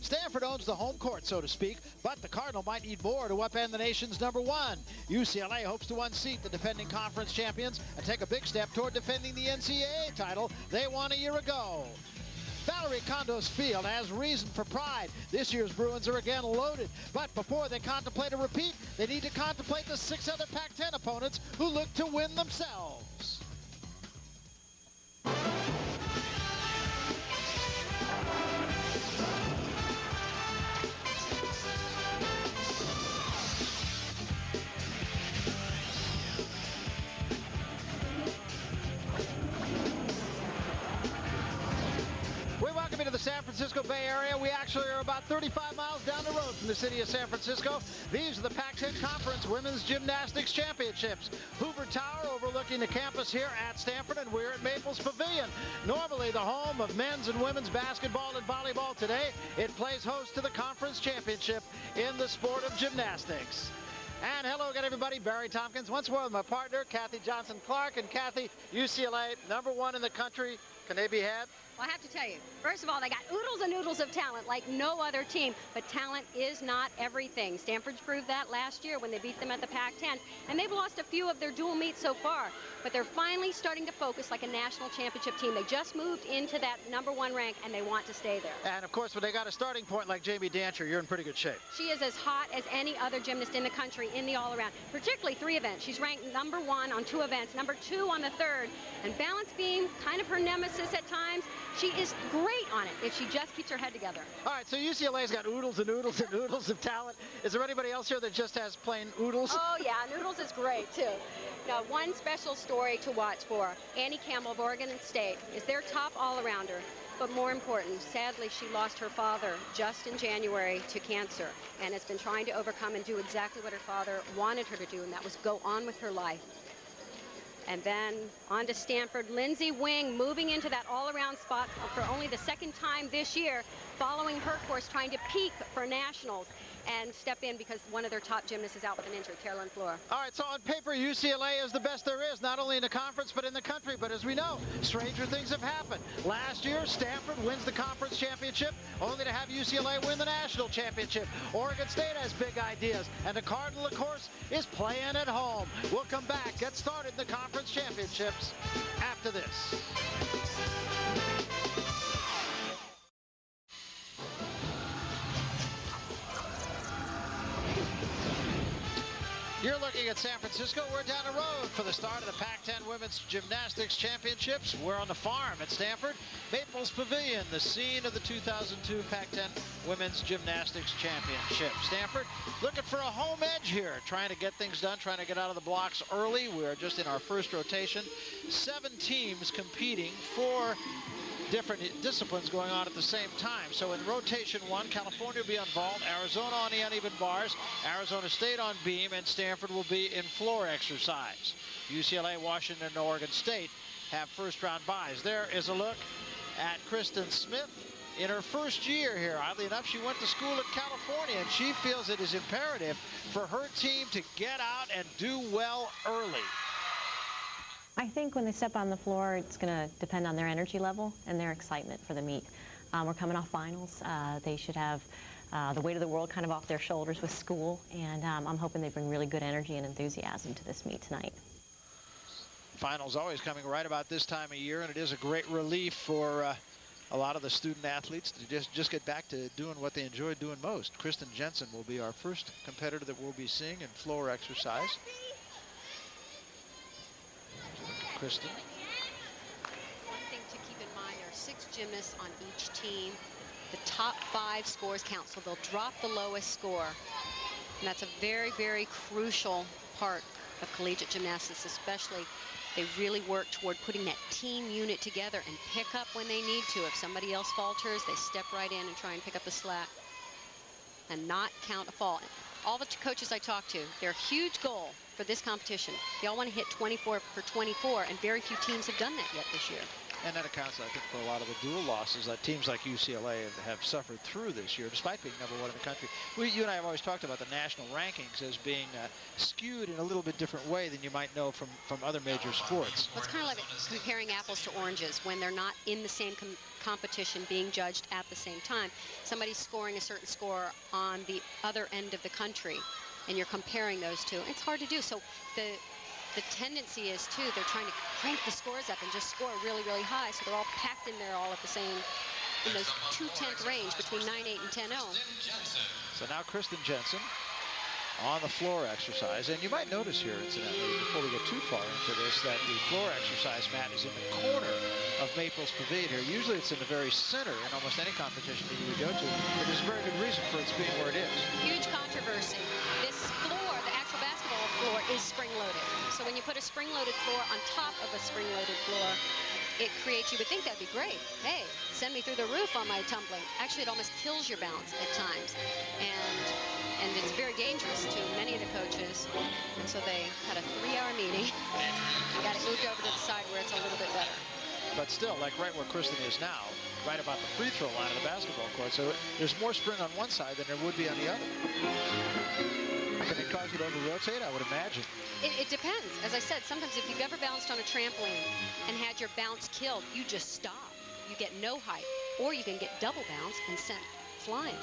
Stanford owns the home court, so to speak, but the Cardinal might need more to upend the nation's #1. UCLA hopes to unseat the defending conference champions and take a big step toward defending the NCAA title they won a year ago. Valerie Kondo's Field has reason for pride. This year's Bruins are again loaded. But before they contemplate a repeat, they need to contemplate the 6 other Pac-10 opponents who look to win themselves. To the San Francisco Bay Area. We actually are about 35 miles down the road from the city of San Francisco. These are the Pac-10 Conference Women's Gymnastics Championships. Hoover Tower overlooking the campus here at Stanford, and we're at Maples Pavilion. Normally the home of men's and women's basketball and volleyball. Today, it plays host to the conference championship in the sport of gymnastics. And hello again, everybody. Barry Tompkins once more with my partner, Kathy Johnson-Clark. And Kathy, UCLA, #1 in the country. Can they be had? Well, I have to tell you, first of all, they got oodles and oodles of talent like no other team, but talent is not everything. Stanford's proved that last year when they beat them at the Pac-10, and they've lost a few of their dual meets so far, but they're finally starting to focus like a national championship team. They just moved into that #1 rank, and they want to stay there. And, of course, when they got a starting point like Jamie Dancher, you're in pretty good shape. She is as hot as any other gymnast in the country in the all-around, particularly 3 events. She's ranked #1 on 2 events, #2 on the 3rd, and balance beam, kind of her nemesis at times. She is great on it if she just keeps her head together. All right, so UCLA's got oodles and oodles and oodles of talent. Is there anybody else here that just has plain oodles? Oh, yeah, Noodles is great, too. Now, one special story to watch for, Annie Campbell of Oregon State is their top all-arounder. But more important, sadly, she lost her father just in January to cancer and has been trying to overcome and do exactly what her father wanted her to do, and that was go on with her life. And then on to Stanford, Lindsay Wing moving into that all-around spot for only the 2nd time this year, following her course, trying to peak for nationals and step in because one of their top gymnasts is out with an injury, Carolyn Fleur. All right, so on paper, UCLA is the best there is, not only in the conference, but in the country. But as we know, stranger things have happened. Last year, Stanford wins the conference championship, only to have UCLA win the national championship. Oregon State has big ideas, and the Cardinal, of course, is playing at home. We'll come back, get started in the conference championships after this. You're looking at San Francisco. We're down the road for the start of the Pac-10 Women's Gymnastics Championships. We're on the farm at Stanford. Maples Pavilion, the scene of the 2002 Pac-10 Women's Gymnastics Championship. Stanford looking for a home edge here, trying to get things done, trying to get out of the blocks early. We're just in our first rotation. 7 teams competing for different disciplines going on at the same time. So in rotation 1, California will be involved, Arizona on the uneven bars, Arizona State on beam, and Stanford will be in floor exercise. UCLA, Washington, and Oregon State have first-round byes. There is a look at Kristen Smith in her first year here. Oddly enough, she went to school in California, and she feels it is imperative for her team to get out and do well early. I think when they step on the floor, it's going to depend on their energy level and their excitement for the meet. We're coming off finals. They should have the weight of the world kind of off their shoulders with school, and I'm hoping they bring really good energy and enthusiasm to this meet tonight. Finals always coming right about this time of year, and it is a great relief for a lot of the student athletes to just get back to doing what they enjoy doing most. Kristen Jensen will be our first competitor that we'll be seeing in floor exercise. Kristen. One thing to keep in mind, there are 6 gymnasts on each team. The top 5 scores count, so they'll drop the lowest score. And that's a very, very crucial part of collegiate gymnastics, especially. They really work toward putting that team unit together and pick up when they need to. If somebody else falters, they step right in and try and pick up the slack and not count a fall. All the coaches I talk to, their huge goal for this competition, they all want to hit 24 for 24, and very few teams have done that yet this year. And that accounts, I think, for a lot of the dual losses that teams like UCLA have suffered through this year, despite being #1 in the country. You and I have always talked about the national rankings as being skewed in a little bit different way than you might know from other major sports. Well, it's kind of like comparing apples to oranges when they're not in the same competition being judged at the same time. Somebody's scoring a certain score on the other end of the country, and you're comparing those two. It's hard to do. So the tendency is, too, they're trying to crank the scores up and just score really, really high, so they're all packed in there all at the same, in those 2/10 range between 9-8 and 10-0. So now Kristen Jensen on the floor exercise. And you might notice here, incidentally, before we get too far into this, that the floor exercise mat is in the corner of Maples Pavilion here. Usually it's in the very center in almost any competition that you would go to, but there's a very good reason for its being where it is. Huge controversy. This floor, the actual basketball floor, is spring-loaded. So when you put a spring-loaded floor on top of a spring-loaded floor, it creates, you would think that'd be great. Hey, send me through the roof on my tumbling. Actually, it almost kills your balance at times. And it's very dangerous to many of the coaches. And so they had a 3-hour meeting. Got it moved over to the side where it's a little bit better. But still, like right where Kristen is now, right about the free throw line of the basketball court. So there's more spring on one side than there would be on the other. Can it cause you to over-rotate? I would imagine. It depends. As I said, sometimes if you've ever bounced on a trampoline and had your bounce killed, you just stop. You get no height. Or you can get double bounce and sent flying.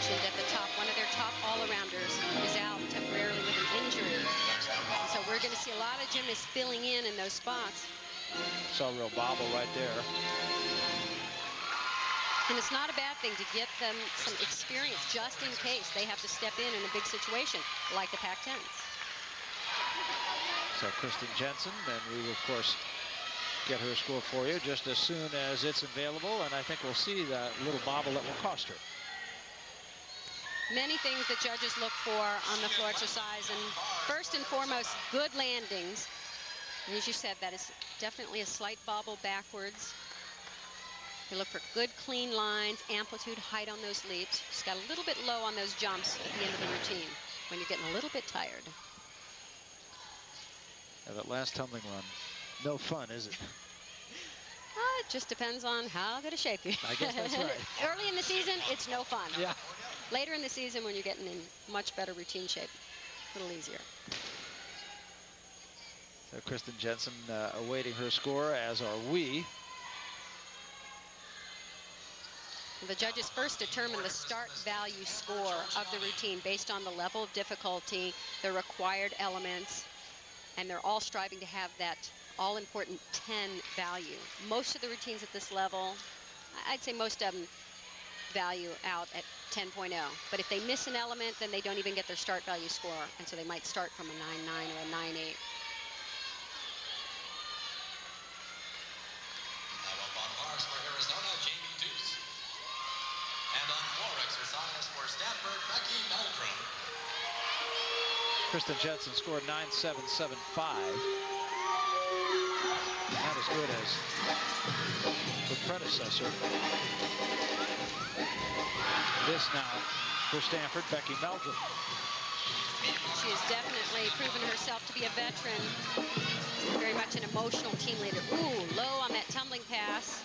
At the top, one of their top all-arounders is out temporarily with an injury. So we're going to see a lot of gymnasts filling in those spots. Saw a real bobble right there. And it's not a bad thing to get them some experience just in case they have to step in a big situation like the Pac-10s. So Kristen Jensen, and we will, of course, get her score for you just as soon as it's available. And I think we'll see that little bobble that will cost her. Many things that judges look for on the floor exercise, and first and foremost, good landings. And as you said, that is definitely a slight bobble backwards. You look for good, clean lines, amplitude, height on those leaps. Just got a little bit low on those jumps at the end of the routine when you're getting a little bit tired. Yeah, that last tumbling run, no fun, is it? It just depends on how good a shape you're in. I guess that's right. Early in the season, it's no fun. Yeah. Later in the season, when you're getting in much better routine shape, a little easier. So Kristen Jensen awaiting her score, as are we. The judges first determine the start value score of the routine based on the level of difficulty, the required elements, and they're all striving to have that all-important 10 value. Most of the routines at this level, I'd say most of them value out at 10.0. But if they miss an element, then they don't even get their start value score, and so they might start from a 9.9 or a 9.8. Now up on bars for Arizona, Jamie Deuce. And on floor exercise for Stanford, Becky Meldrum. Kristen Jensen scored 9.775. Not as good as her predecessor. This now for Stanford, Becky Meldrum. She has definitely proven herself to be a veteran. Very much an emotional team leader. Ooh, low on that tumbling pass.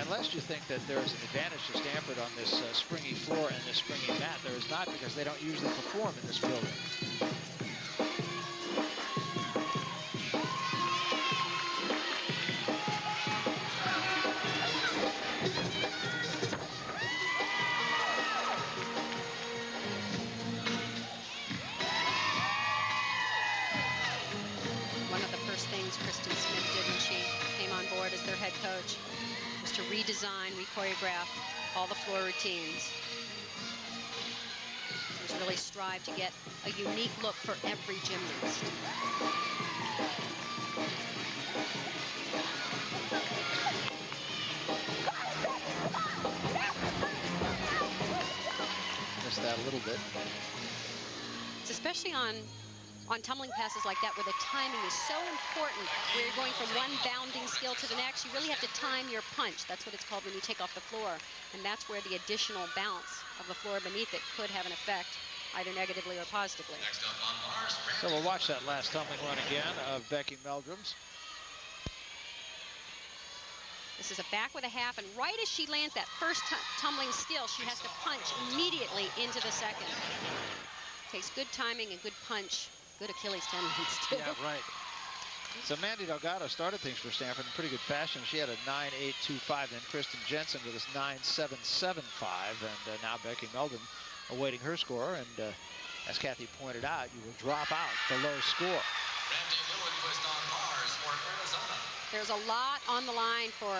Unless you think that there is an advantage to Stanford on this springy floor and this springy mat, there is not, because they don't usually perform in this building. One of the first things Kristen Smith did when she came on board as their head coach was to redesign, re-choreograph all the floor routines. She was really strive to get a unique look for every gymnast. Missed that a little bit. It's especially on on tumbling passes like that, where the timing is so important, where you're going from one bounding skill to the next, you really have to time your punch. That's what it's called when you take off the floor. And that's where the additional bounce of the floor beneath it could have an effect, either negatively or positively. Next up on bars, So we'll watch that last tumbling run again of Becky Meldrum's. This is a back with a half, and right as she lands that first tumbling skill, she has to punch immediately into the second. Takes good timing and good punch, good Achilles tendons too. Yeah, right. So Mandy Delgado started things for Stanford in pretty good fashion. She had a 9.825, then Kristen Jensen with a 9.775, and now Becky Meldrum awaiting her score. And as Kathy pointed out, you will drop out the low score. Randy Lillenquist on bars for Arizona. There's a lot on the line for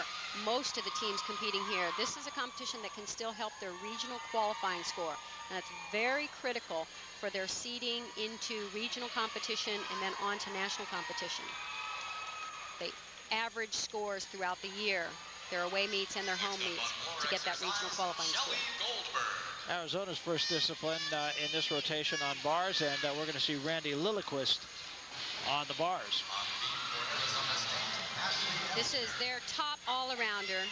most of the teams competing here. This is a competition that can still help their regional qualifying score, and that's very critical for their seeding into regional competition and then on to national competition. They average scores throughout the year, their away meets and their home meets, to get that regional qualifying score. Arizona's first discipline in this rotation on bars, and we're going to see Randy Lillenquist on the bars. This is their top all-arounder.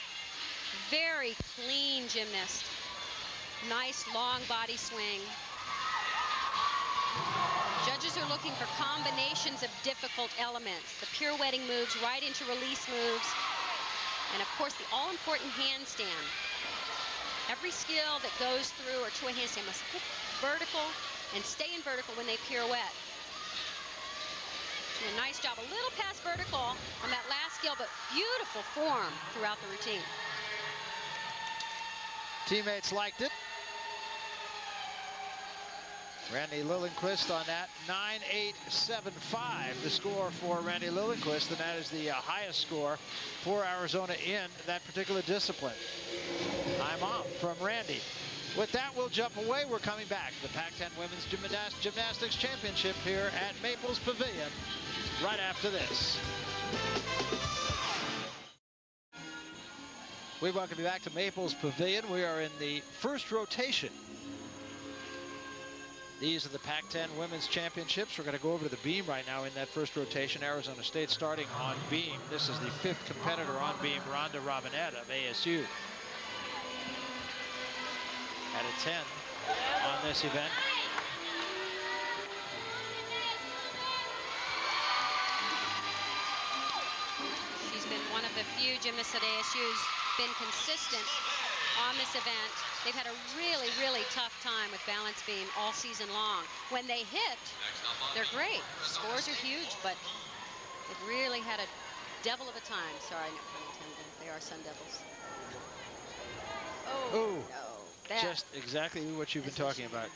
Very clean gymnast. Nice long body swing. Judges are looking for combinations of difficult elements. The pirouetting moves right into release moves. And of course, the all-important handstand. Every skill that goes through or to a handstand must hit vertical and stay in vertical when they pirouette. A nice job, a little past vertical on that last skill, but beautiful form throughout the routine. Teammates liked it. Randy Lillenquist on that 9.875, the score for Randy Lillenquist, and that is the highest score for Arizona in that particular discipline. I'm off from Randy. With that, we'll jump away. We're coming back to the Pac-10 Women's Gymnastics Championship here at Maples Pavilion right after this. We welcome you back to Maples Pavilion. We are in the first rotation. These are the Pac-10 Women's Championships. We're going to go over to the beam right now in that first rotation. Arizona State starting on beam. This is the fifth competitor on beam, Rhonda Robinette of ASU. At a 10 on this event. She's been one of the few gymnasts at ASU who's been consistent on this event. They've had a really, really tough time with balance beam all season long. When they hit, they're great. Scores are huge, but they've really had a devil of a time. Sorry, no pun intended. They are Sun Devils. Oh, no. That. Just exactly what you've been talking about.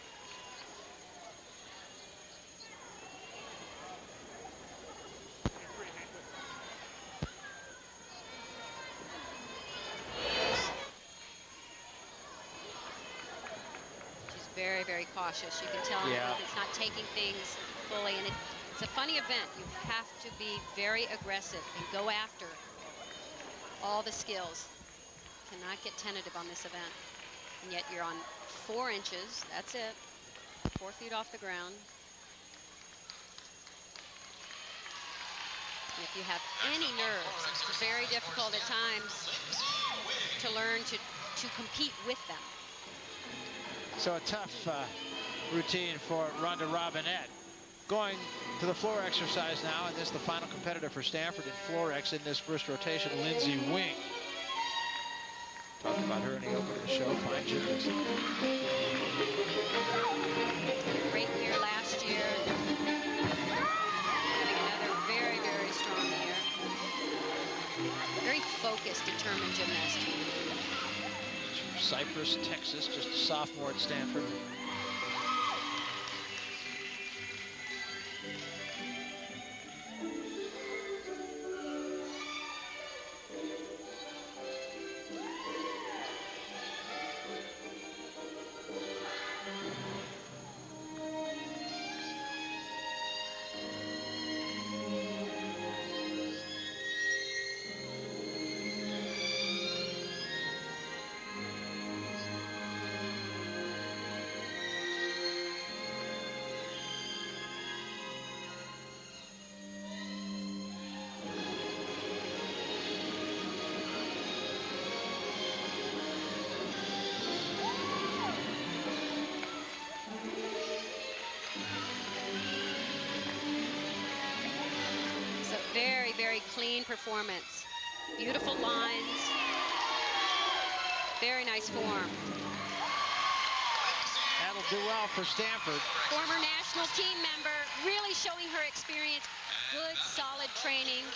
She's very, very cautious. You can tell it's not taking things fully, and it's a funny event. You have to be very aggressive and go after all the skills. Cannot get tentative on this event. And yet you're on 4 inches. That's it. 4 feet off the ground. And if you have any nerves, it's very difficult at times to learn to compete with them. So a tough routine for Rhonda Robinette. Going to the floor exercise now, and this is the final competitor for Stanford in floor X in this first rotation, Lindsay Wing. Talked about her in the opening of the show. Fine gymnast. Great year last year. Having another very, very strong year. Very focused, determined gymnast. From Cypress, Texas, just a sophomore at Stanford. clean performance. Beautiful lines. Very nice form. That'll do well for Stanford. Former national team member, really showing her experience. Good, solid training.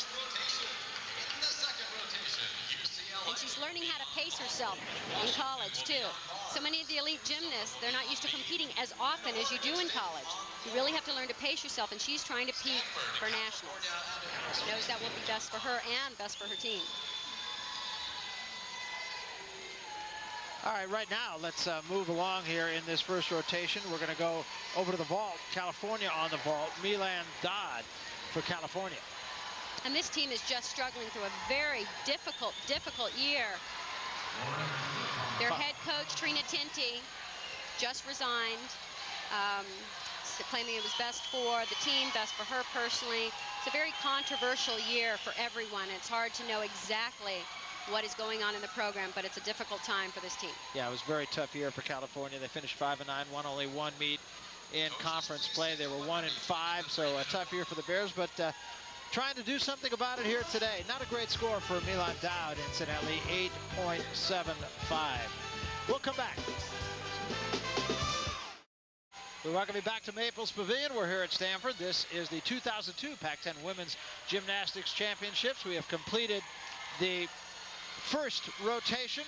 And she's learning how to pace herself in college, too. So many of the elite gymnasts, they're not used to competing as often as you do in college. You really have to learn to pace yourself, and she's trying to peak for nationals. She knows that will be best for her and best for her team. All right, right now, let's move along here in this first rotation. We're going to go over to the vault. California on the vault. Milan Dodd for California. And this team is just struggling through a very difficult year. Their head coach, Trina Tinti, just resigned, claiming it was best for the team, best for her personally. It's a very controversial year for everyone. It's hard to know exactly what is going on in the program, but it's a difficult time for this team. Yeah, it was a very tough year for California. They finished 5-9, won only one meet in conference play. They were 1-5, so a tough year for the Bears, but trying to do something about it here today. Not a great score for Milan Dowd, incidentally, 8.75. We'll come back. We welcome you back to Maples Pavilion. We're here at Stanford. This is the 2002 Pac-10 Women's Gymnastics Championships. We have completed the first rotation.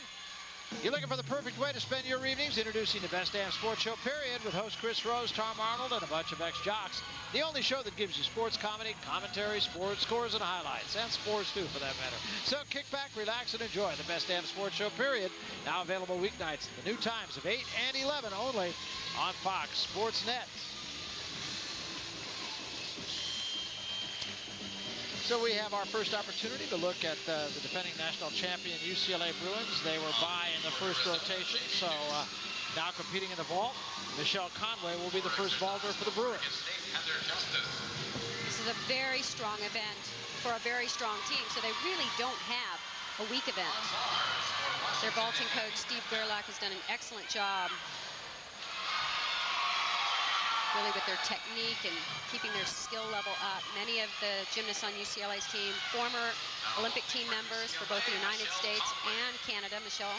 You're looking for the perfect way to spend your evenings. Introducing the Best Damn Sports Show, period, with host Chris Rose, Tom Arnold, and a bunch of ex-jocks. The only show that gives you sports comedy, commentary, sports scores, and highlights. And scores, too, for that matter. So kick back, relax, and enjoy the Best Damn Sports Show, period. Now available weeknights at the new times of 8 and 11 only on Fox Sports Net. So we have our first opportunity to look at the defending national champion UCLA Bruins. They were by in the first rotation, so now competing in the vault, Michelle Conway will be the first vaulter for the Bruins. This is a very strong event for a very strong team, so they really don't have a weak event. Their vaulting coach, Steve Gerlach, has done an excellent job really with their technique and keeping their skill level up. Many of the gymnasts on UCLA's team, former Olympic team members for both the United States and Canada. Michelle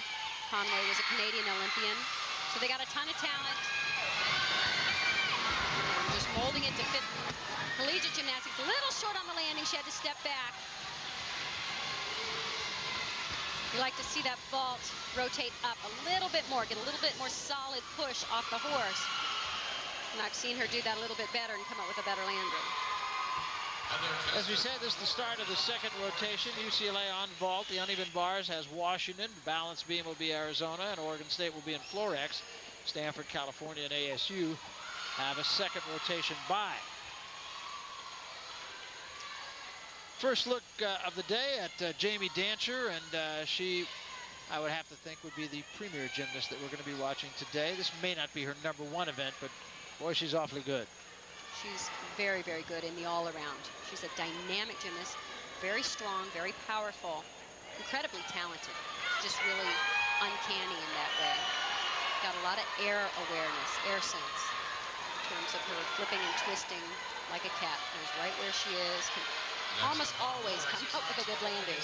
Conway was a Canadian Olympian. So they got a ton of talent. Just molding it to fit collegiate gymnastics. A little short on the landing. She had to step back. You like to see that vault rotate up a little bit more, get a little bit more solid push off the horse. And I've seen her do that a little bit better and come up with a better landing. As we said, this is the start of the second rotation. UCLA on vault. The uneven bars has Washington. Balance beam will be Arizona, and Oregon State will be in Florex. Stanford, California, and ASU have a second rotation bye. First look of the day at Jamie Dancher, and she, I would have to think, would be the premier gymnast that we're going to be watching today. This may not be her #1 event, but boy, she's awfully good. She's very, very good in the all-around. She's a dynamic gymnast, very strong, very powerful, incredibly talented. Just really uncanny in that way. Got a lot of air awareness, air sense, in terms of her flipping and twisting like a cat. Knows right where she is, can almost always come up with a good landing.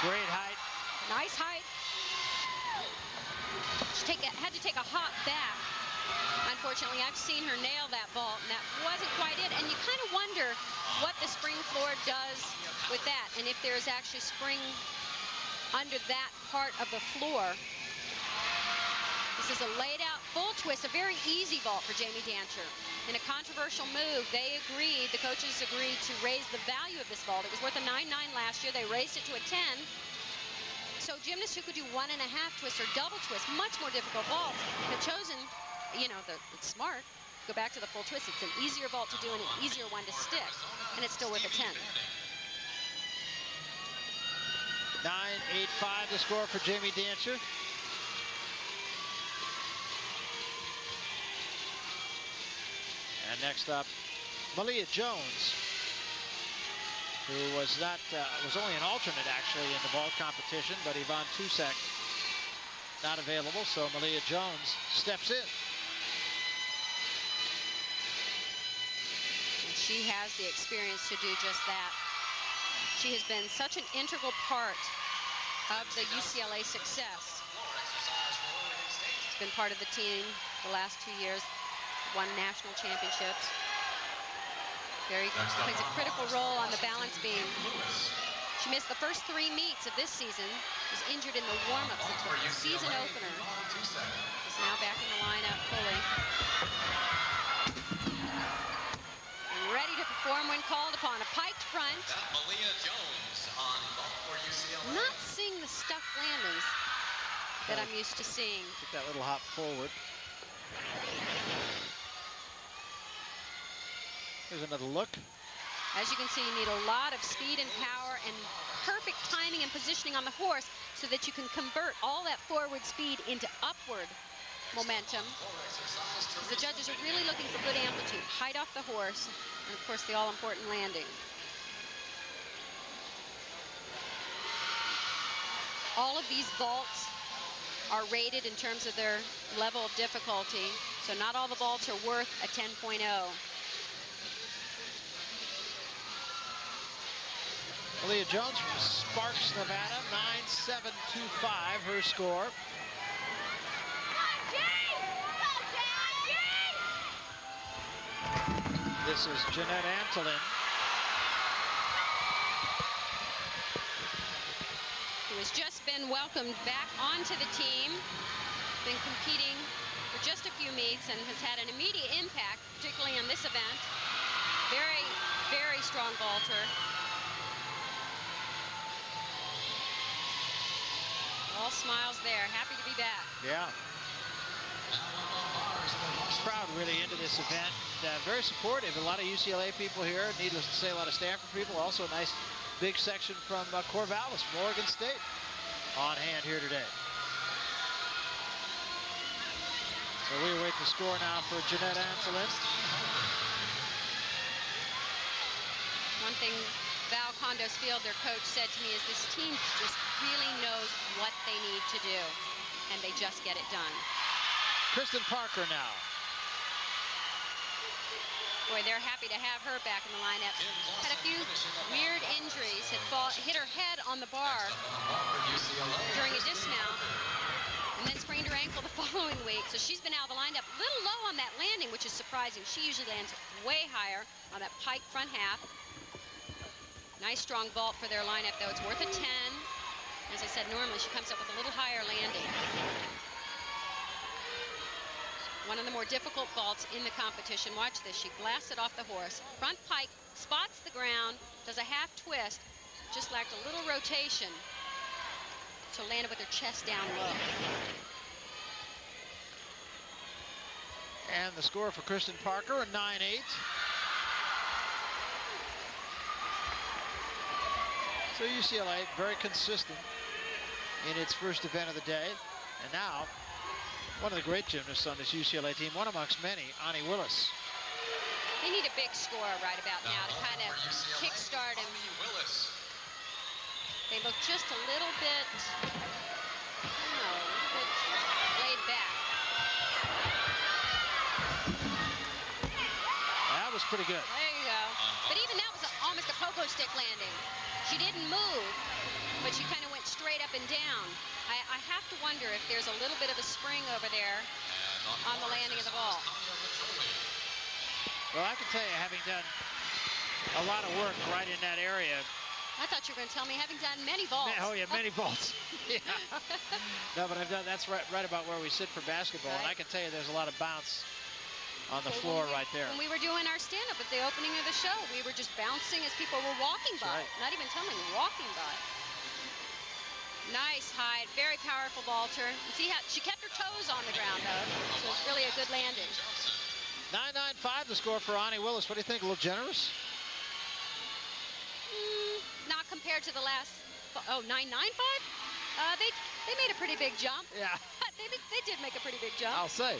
Great height. Nice height. She had to take a hop back. Unfortunately, I've seen her nail that vault, and that wasn't quite it. And you kind of wonder what the spring floor does with that, and if there's actually spring under that part of the floor. This is a laid-out full twist, a very easy vault for Jamie Dancher. In a controversial move, the coaches agreed to raise the value of this vault. It was worth a 9.9 last year. They raised it to a 10. So gymnasts who could do 1.5 twists or double twists, much more difficult vaults, have chosen, it's smart, go back to the full twist. It's an easier vault to do and an easier one to stick, and it's still worth a 10. 9.85 the score for Jamie Dancher. And next up, Malia Jones, who was only an alternate actually in the vault competition, but Yvonne Tusak not available, so Malia Jones steps in. And she has the experience to do just that. She has been such an integral part of the UCLA success. She's been part of the team the last 2 years, won national championships. Plays a critical role on the balance beam. She missed the first 3 meets of this season, was injured in the warm-ups until the season opener. Is now back in the lineup fully. And ready to perform when called upon. A piked front. Malia Jones on vault for UCLA. Not seeing the stuffed landings that I'm used to seeing. Took that little hop forward. Here's another look. As you can see, you need a lot of speed and power and perfect timing and positioning on the horse so that you can convert all that forward speed into upward momentum. The judges are really looking for good amplitude, height off the horse, and of course the all-important landing. All of these vaults are rated in terms of their level of difficulty, so not all the vaults are worth a 10.0. Malia Jones from Sparks, Nevada, 9.725, her score. This is Jeanette Antolin. Who has just been welcomed back onto the team. Been competing for just a few meets and has had an immediate impact, particularly on this event. Very, very strong vaulter. All smiles there. Happy to be back. Yeah. Crowd really into this event. Very supportive. A lot of UCLA people here. Needless to say, a lot of Stanford people. Also a nice big section from Corvallis, from Oregon State, on hand here today. So we await the score now for Jeanette Antolin. One thing Val Condos Field, their coach, said to me is this team just really knows what they need to do, and they just get it done. Kristen Parker now. Boy, they're happy to have her back in the lineup. Had a few weird injuries, hit her head on the bar during a dismount, and then sprained her ankle the following week. So she's been out of the lineup. A little low on that landing, which is surprising. She usually lands way higher on that pike front half. Nice strong vault for their lineup, though. It's worth a 10. As I said, normally she comes up with a little higher landing. One of the more difficult vaults in the competition. Watch this. She blasts it off the horse. Front pike, spots the ground, does a half twist, just lacked a little rotation to land it with her chest down low. And the score for Kristen Parker, a 9.8. So UCLA, very consistent in its first event of the day. And now, one of the great gymnasts on this UCLA team, one amongst many, Ani Willis. They need a big score right about now to kind of kickstart him. They look just a little bit, laid back. That was pretty good. There you go. But even that was almost a pogo stick landing. She didn't move, but she kind of went straight up and down. I have to wonder if there's a little bit of a spring over there on the landing of the ball. Well, I can tell you, having done a lot of work right in that area. I thought you were going to tell me having done many vaults. Oh, yeah, many vaults. Yeah. No, but I've done, that's right about where we sit for basketball. Right. And I can tell you there's a lot of bounce on the floor right there. When we were doing our stand-up at the opening of the show, we were just bouncing as people were walking by. Right. Not even tumbling, walking by. Nice height, very powerful vaulter. And see how she kept her toes on the ground, though. So it's really a good landing. 9.95 the score for Ani Willis. What do you think? A little generous? Not compared to the last. Oh, 9.95? They made a pretty big jump. Yeah. They did make a pretty big jump. I'll say.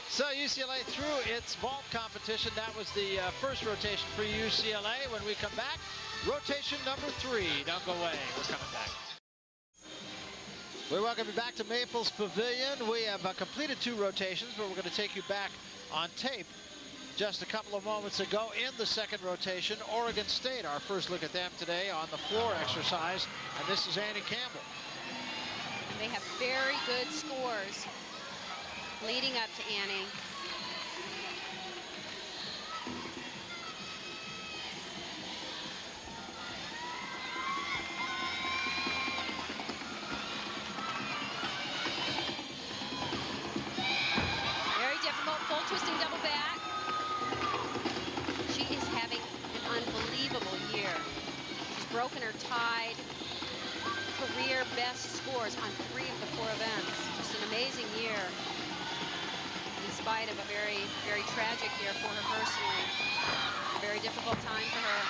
So UCLA through its vault competition. That was the first rotation for UCLA. When we come back, rotation number 3. Don't go away. We're coming back. We welcome you back to Maples Pavilion. We have completed 2 rotations, but we're going to take you back on tape just a couple of moments ago in the second rotation. Oregon State, our first look at them today on the floor exercise, and this is Annie Campbell. And they have very good scores leading up to Annie. Very difficult, full twisting double back. She is having an unbelievable year. She's broken her tied career best scores on 3 of the 4 events. Just an amazing year, in spite of a very, very tragic year for her personally. A very difficult time for her.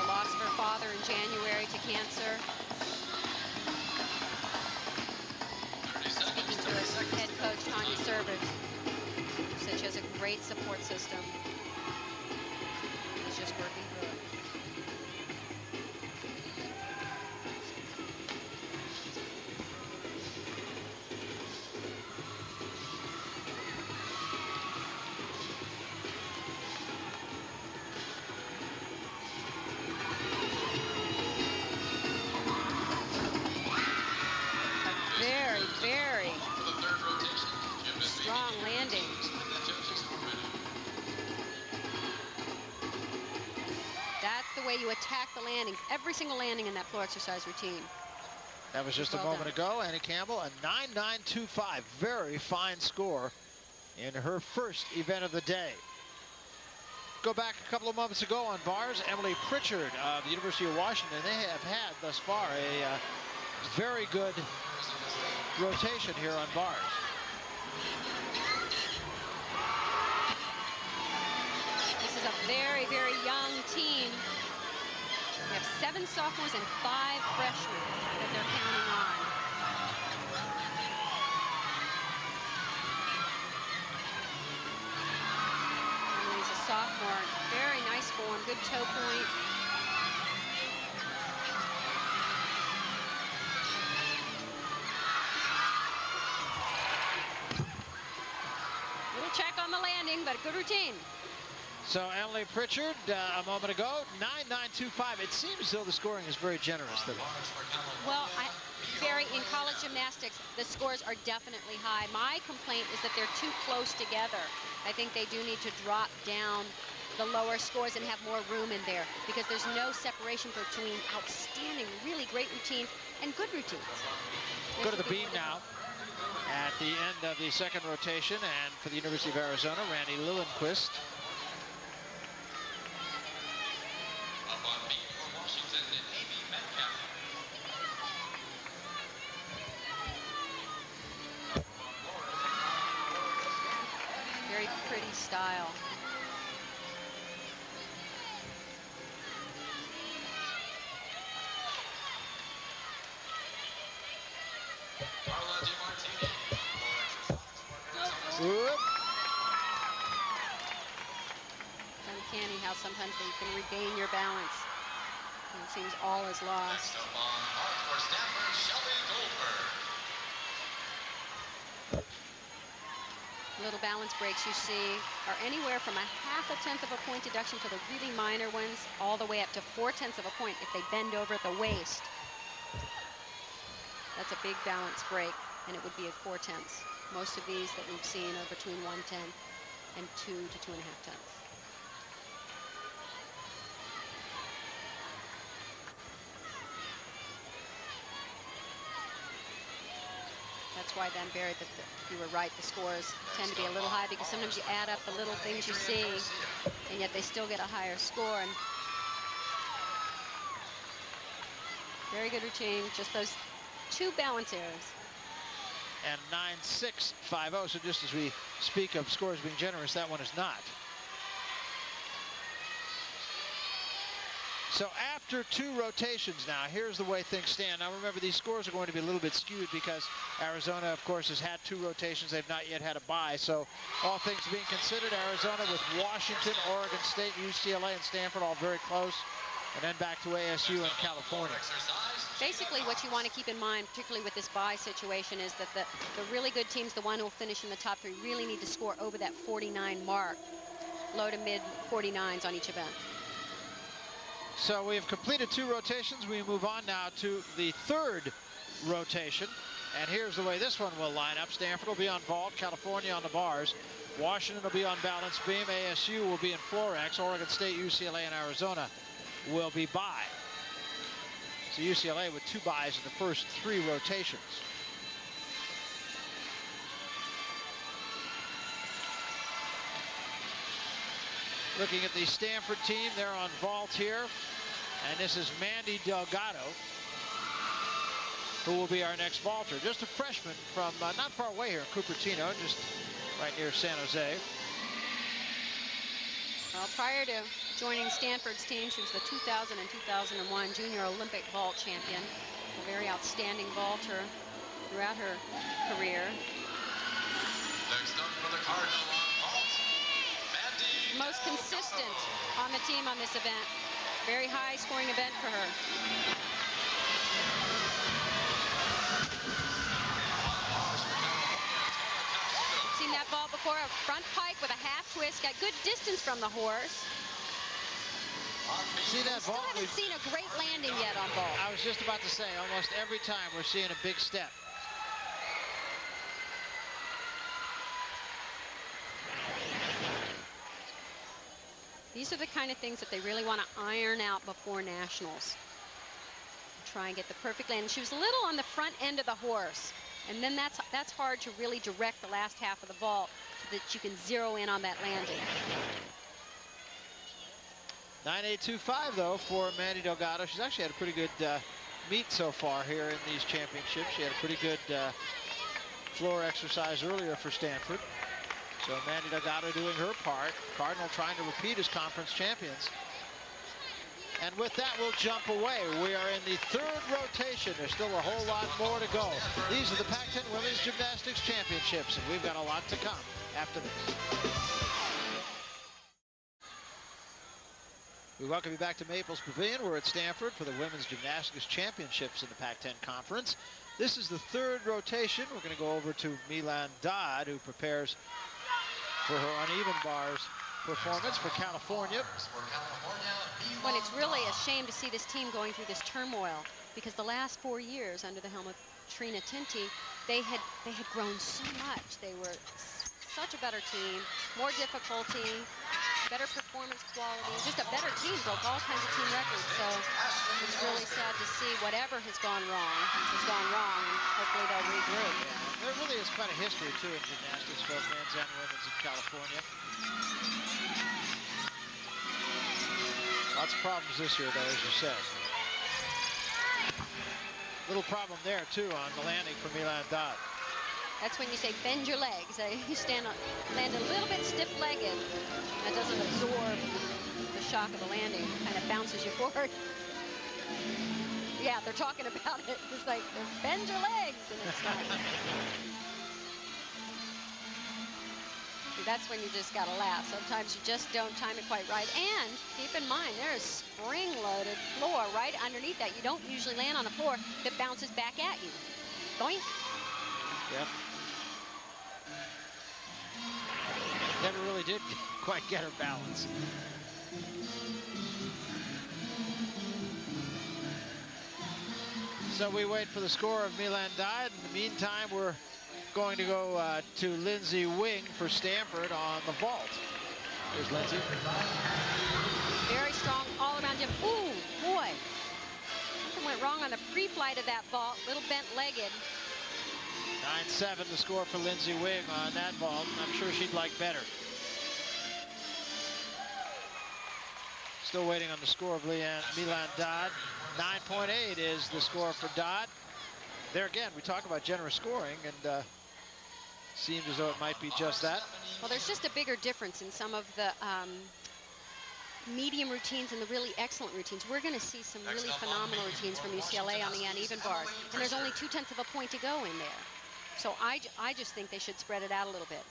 The loss of her father in January to cancer. Speaking to her head coach, Tanya Service, who said she has a great support system. She's just working through it. Very strong landing. That's the way you attack the landings. Every single landing in that floor exercise routine. That was just a moment ago. Annie Campbell, a 9.925. Very fine score in her first event of the day. Go back a couple of moments ago on bars. Emily Pritchard of the University of Washington. They have had thus far a very good rotation here on bars. This is a very, very young team. We have 7 sophomores and 5 freshmen that they're counting on. Emily's a sophomore. Very nice form, good toe point. Check on the landing, but a good routine. So Emily Pritchard, a moment ago, 9.925. It seems as though the scoring is very generous. Well, Barry, in college gymnastics, the scores are definitely high. My complaint is that they're too close together. I think they do need to drop down the lower scores and have more room in there, because there's no separation between outstanding, really great routines and good routines. Go to the beam now. At the end of the second rotation, and for the University of Arizona, Randy Lillenquist. Up on beat for Washington, Amy Metcalf. Very pretty style. Uncanny how sometimes you can regain your balance. And it seems all is lost. Next up on hard for Stanford, Shelby Goldberg. Little balance breaks you see are anywhere from a 1/2 tenth of a point deduction to the really minor ones, all the way up to 4/10 of a point if they bend over at the waist. That's a big balance break, and it would be at 4/10. Most of these that we've seen are between 1/10 and 2 to 2.5 tenths. That's why then, Barry, that you were right, the scores tend to be a little high, because sometimes you add up the little things you see, and yet they still get a higher score. And very good routine, just those 2 balance errors. And 9.650, so just as we speak of scores being generous, that one is not. So after 2 rotations now, here's the way things stand. Now remember, these scores are going to be a little bit skewed because Arizona, of course, has had 2 rotations. They've not yet had a bye. So all things being considered, Arizona with Washington, Oregon State, UCLA, and Stanford all very close. and then back to ASU in California. Basically, what you want to keep in mind, particularly with this bye situation, is that the really good teams, the one who will finish in the top 3, really need to score over that 49 mark, low to mid 49s on each event. So we have completed 2 rotations. We move on now to the 3rd rotation. And here's the way this one will line up. Stanford will be on vault, California on the bars. Washington will be on balance beam. ASU will be in Florex. Oregon State, UCLA, and Arizona will be bye. So UCLA with 2 byes in the first 3 rotations. Looking at the Stanford team, they're on vault here. And this is Mandy Delgado, who will be our next vaulter. Just a freshman from not far away here in Cupertino, just right near San Jose. Well, prior to joining Stanford's team, she was the 2000 and 2001 Junior Olympic vault champion. A very outstanding vaulter throughout her career. Next up for the Cardinal on vault, Mandy Most consistent on the team on this event. Very high scoring event for her. Seen that vault before, a front pike with a half twist, got good distance from the horse. See that Still vault? haven't seen a great landing yet on vault. I was just about to say, almost every time we're seeing a big step. These are the kind of things that they really want to iron out before nationals. Try and get the perfect landing. She was a little on the front end of the horse, and then that's hard to really direct the last half of the vault so that you can zero in on that landing. 9.825 though for Mandy Delgado. She's actually had a pretty good meet so far here in these championships. She had a pretty good floor exercise earlier for Stanford. So Mandy Delgado doing her part. Cardinal trying to repeat as conference champions. And with that, we'll jump away. We are in the 3rd rotation. There's still a whole lot more to go. These are the Pac-10 Women's Gymnastics Championships, and we've got a lot to come after this. We welcome you back to Maples Pavilion. We're at Stanford for the Women's Gymnastics Championships in the Pac-10 Conference. This is the 3rd rotation. We're going to go over to Milan Dodd, who prepares for her uneven bars performance for California. When it's really a shame to see this team going through this turmoil, because the last 4 years under the helm of Trina Tinti, they had grown so much. They were such a better team, more difficulty, better performance quality, just a better team, broke all kinds of team records. So it's really sad to see whatever has gone wrong, and hopefully they'll regroup. Yeah, there really is quite a history too in gymnastics, both men's and women's in California. Lots of problems this year, though, as you said. Little problem there too on the landing for Milan Dodd. That's when you say bend your legs. You land a little bit stiff-legged. That doesn't absorb the shock of the landing. It kind of bounces you forward. Yeah, they're talking about it. It's like, bend your legs, and it's not. That's when you just gotta laugh. Sometimes you just don't time it quite right. And keep in mind, there is spring-loaded floor right underneath that. You don't usually land on a floor that bounces back at you. Going. Yep. Never really did quite get her balance. So we wait for the score of Milan Dodd. In the meantime, we're going to go to Lindsay Wing for Stanford on the vault. There's Lindsay. Very strong all-around jump. Ooh, boy. Something went wrong on the pre-flight of that vault. Little bent-legged. 9-7 the score for Lindsay Wing on that vault. I'm sure she'd like better. Still waiting on the score of Milan Dodd. 9.8 is the score for Dodd. There again, we talk about generous scoring, and seems as though it might be just that. Well, there's just a bigger difference in some of the medium routines and the really excellent routines. We're going to see some really phenomenal routines from UCLA on the uneven bars, and there's only 0.2 of a point to go in there. So I just think they should spread it out a little bit.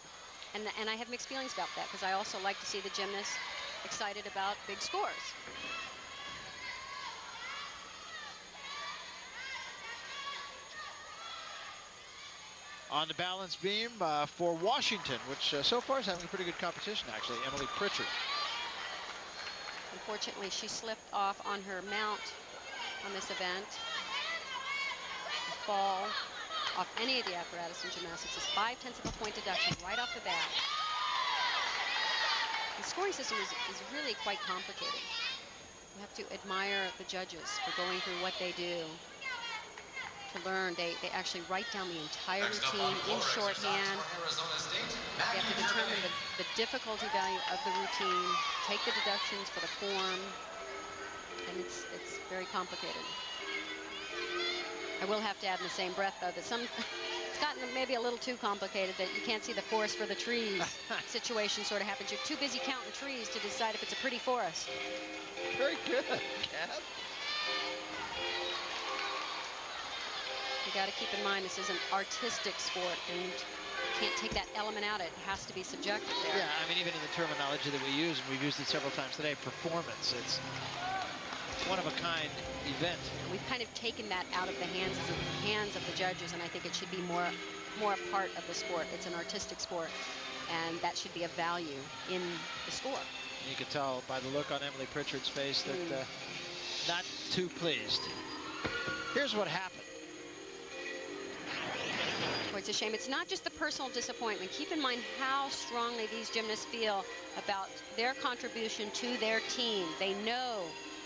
And I have mixed feelings about that, because I also like to see the gymnasts excited about big scores. On the balance beam for Washington, which so far is having a pretty good competition, actually, Emily Pritchard. Unfortunately, she slipped off on her mount on this event. The fall off any of the apparatus in gymnastics is 0.5 of a point deduction right off the bat. The scoring system is really quite complicated. You have to admire the judges for going through what they do to learn. They actually write down the entire routine in shorthand. They have to determine the difficulty value of the routine, take the deductions for the form, and it's very complicated. I will have to add in the same breath, though, that it's gotten maybe a little too complicated, that you can't see the forest for the trees situation sort of happens. You're too busy counting trees to decide if it's a pretty forest. Very good, Kat. You got to keep in mind this is an artistic sport, and you can't take that element out. It has to be subjective there. Yeah, I mean, even in the terminology that we use, and we've used it several times today, performance. It's one-of-a-kind event. We've kind of taken that out of the hands of the judges, and I think it should be more a part of the sport. It's an artistic sport, and that should be a value in the score. You can tell by the look on Emily Pritchard's face that not too pleased. Here's what happened. Boy, it's a shame. It's not just the personal disappointment. Keep in mind how strongly these gymnasts feel about their contribution to their team. They know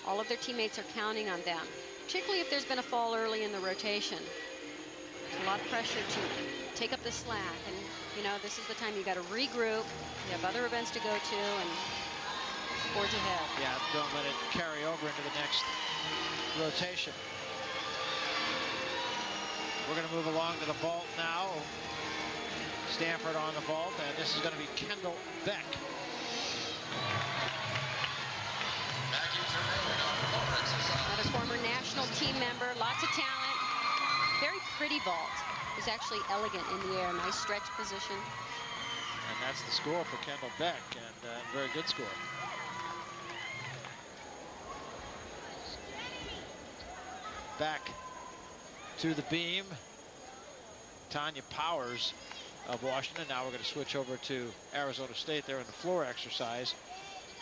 all of their teammates are counting on them, particularly if there's been a fall early in the rotation. There's a lot of pressure to take up the slack, and you know, this is the time you got to regroup. You have other events to go to and forge ahead. Yeah, don't let it carry over into the next rotation. We're going to move along to the vault now. Stanford on the vault, and this is going to be Kendall Beck. Another former national team member, lots of talent. Very pretty vault. It's actually elegant in the air, nice stretch position. And that's the score for Kendall Beck, and very good score. Back to the beam, Tanya Powers of Washington. Now we're going to switch over to Arizona State. They're in the floor exercise,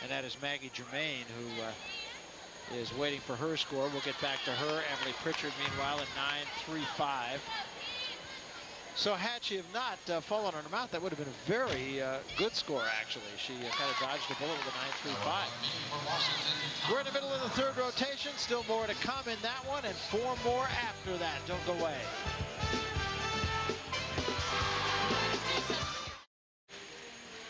and that is Maggie Germain, who is waiting for her score. We'll get back to her. Emily Pritchard, meanwhile, at 9.35. So had she have not fallen on her mouth, that would have been a very good score, actually. She kind of dodged a bullet with a 9.35. We're in the middle of the third rotation. Still more to come in that one, and 4 more after that. Don't go away.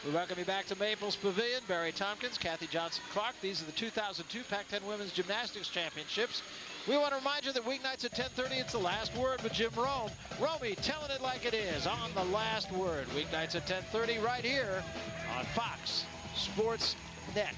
We welcome you back to Maples Pavilion. Barry Tompkins, Kathy Johnson-Clark. These are the 2002 Pac-10 Women's Gymnastics Championships. We want to remind you that weeknights at 10:30, it's The Last Word with Jim Rome. Romy telling it like it is on The Last Word. Weeknights at 10:30 right here on Fox Sports Net.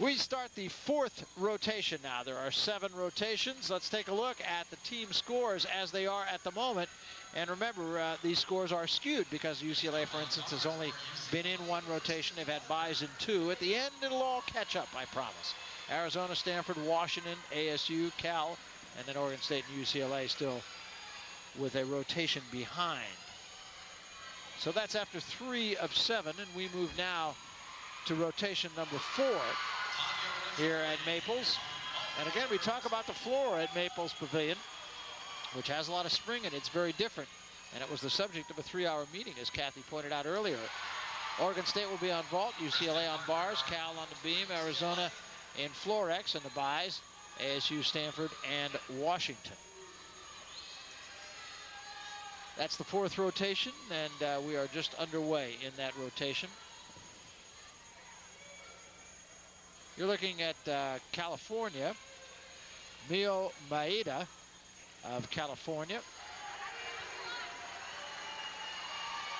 We start the 4th rotation now. There are 7 rotations. Let's take a look at the team scores as they are at the moment. And remember, these scores are skewed because UCLA, for instance, has only been in 1 rotation. They've had buys in 2. At the end, it'll all catch up, I promise. Arizona, Stanford, Washington, ASU, Cal, and then Oregon State and UCLA still with a rotation behind. So that's after 3 of 7, and we move now to rotation number 4 here at Maples. And again, we talk about the floor at Maples Pavilion, which has a lot of spring in it. It's very different. And it was the subject of a 3-hour meeting, as Kathy pointed out earlier. Oregon State will be on vault, UCLA on bars, Cal on the beam, Arizona in floor X, and the buys, ASU, Stanford, and Washington. That's the 4th rotation, and we are just underway in that rotation. You're looking at California, Mio Maeda of California.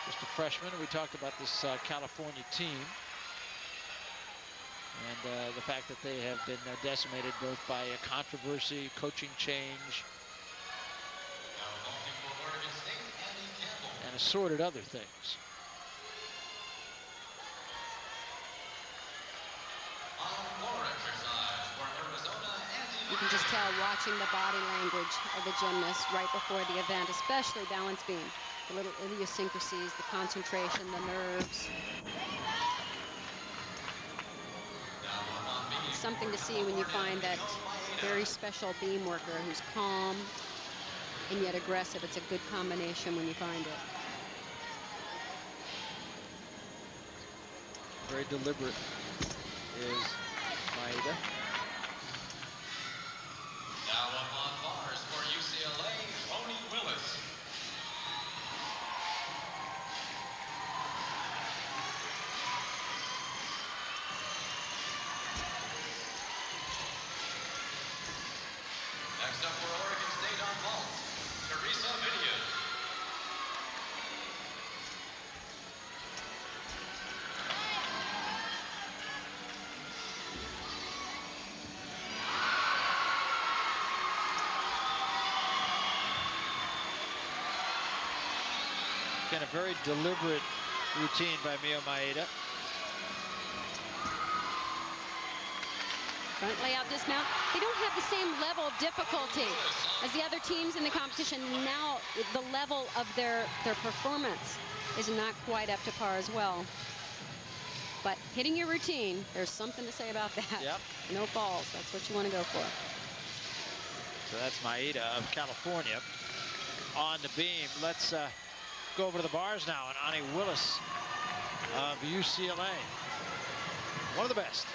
Just a freshman. We talked about this California team and the fact that they have been decimated both by a controversy, coaching change, and assorted other things. You can just tell watching the body language of the gymnast right before the event, especially balance beam. The little idiosyncrasies, the concentration, the nerves. It's something to see when you find that very special beam worker who's calm and yet aggressive. It's a good combination when you find it. Very deliberate is Maeda. Now up on bars for UCLA, Tony Willis. Next up for Oregon State on vault, Teresa Vidian. Again, a very deliberate routine by Mio Maeda. Front layout dismount. They don't have the same level of difficulty as the other teams in the competition. Now the level of their performance is not quite up to par as well. But hitting your routine, there's something to say about that. Yep. No falls. That's what you want to go for. So that's Maeda of California on the beam. Let's go over to the bars now, and Ani Willis of UCLA. One of the best.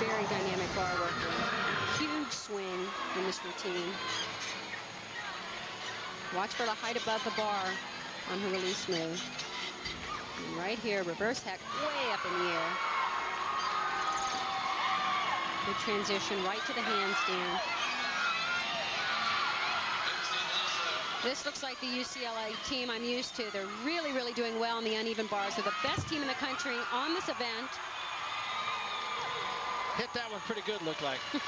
Very dynamic bar worker. Huge swing in this routine. Watch for the height above the bar on her release move. And right here, reverse heck way up in the air. Good transition right to the handstand. This looks like the UCLA team I'm used to. They're really, really doing well on the uneven bars. They're the best team in the country on this event. Hit that one pretty good, looked like. Let's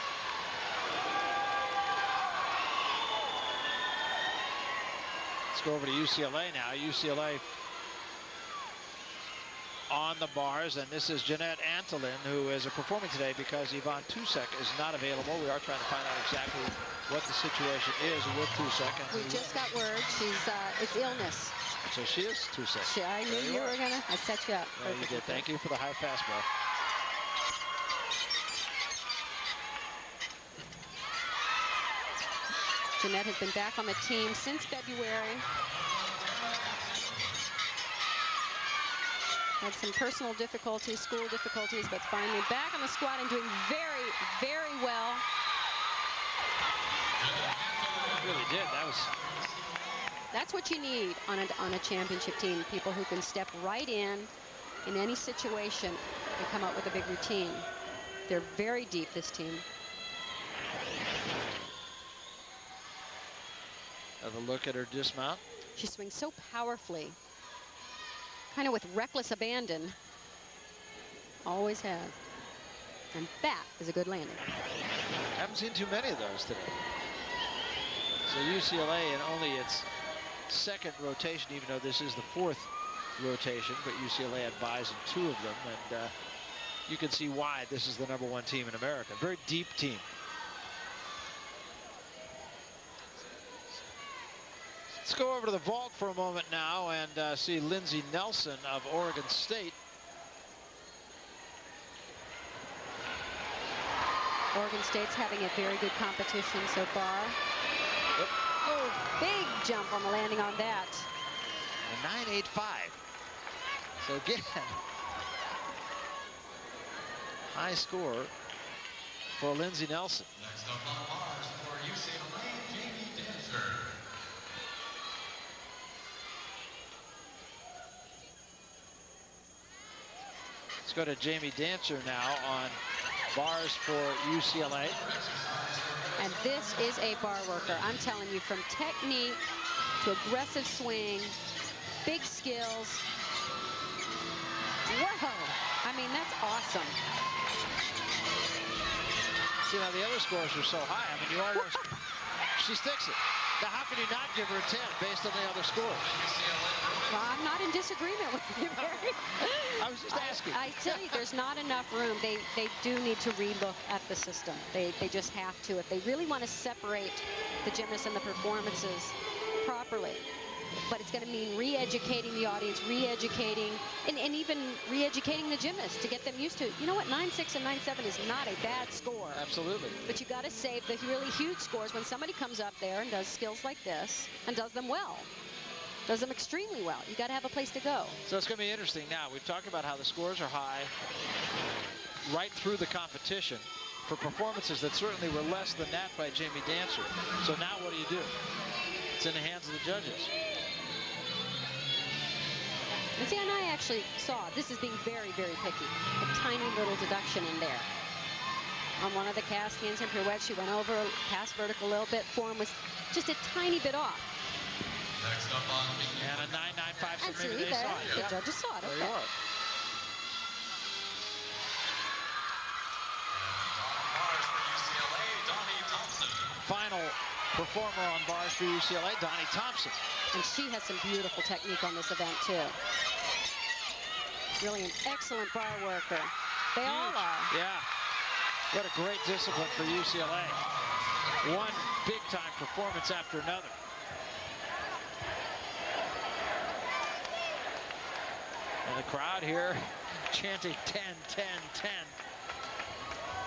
go over to UCLA now. UCLA on the bars, and this is Jeanette Antolin, who is performing today because Yvonne Tusek is not available. We are trying to find out exactly what the situation is with Tusek. We just got word it's illness. So she is Tusek. I knew you were gonna. I set you up. Well, you did. Thank you for the high fastball. Jeanette has been back on the team since February. Had some personal difficulties, school difficulties, but finally back on the squad and doing very, very well. Really did. That's what you need on a championship team. People who can step right in any situation and come up with a big routine. They're very deep, this team. Have a look at her dismount. She swings so powerfully, kind of with reckless abandon. Always has. And that is a good landing. Haven't seen too many of those today. So UCLA in only its second rotation, even though this is the fourth rotation, but UCLA had buys in 2 of them, and you can see why this is the #1 team in America. Very deep team. Let's go over to the vault for a moment now and see Lindsey Nelson of Oregon State. Oregon State's having a very good competition so far. Yep. Oh, big jump on the landing on that. A 9.85. So again, high score for Lindsey Nelson. Next up on bars for UCLA, Jamie Dancer. Let's go to Jamie Dancer now on bars for UCLA. And this is a bar worker. I'm telling you, from technique to aggressive swing, big skills. Whoa! I mean, that's awesome. See, now the other scores are so high. I mean, you almost, she sticks it. Now, how can you not give her a 10 based on the other scores? UCLA Well, I'm not in disagreement with you, Barry. I was just asking. I tell you, there's not enough room. They do need to relook at the system. They just have to. If they really want to separate the gymnasts and the performances properly. But it's going to mean re-educating the audience, re-educating, and even re-educating the gymnasts to get them used to, you know what, 9.6 and 9.7 is not a bad score. Absolutely. But you got to save the really huge scores when somebody comes up there and does skills like this and does them well. Does them extremely well. You got to have a place to go. So it's going to be interesting now. We've talked about how the scores are high right through the competition for performances that certainly were less than that by Jamie Dancer. So now what do? It's in the hands of the judges. And see, and I actually saw, this is being very, very picky, a tiny little deduction in there. On one of the cast handstand pirouettes, she went over, past vertical a little bit. Form was just a tiny bit off. Next up on And a 9.95, so And maybe see, they there, saw it. the Yep. judges saw it. There Okay. you are. bars for UCLA, Donnie Thompson. Final performer on bars for UCLA, Donnie Thompson. And she has some beautiful technique on this event, too. Really an excellent bar worker. They all are. Yeah. What a great discipline for UCLA. One big-time performance after another. And the crowd here chanting 10, 10, 10.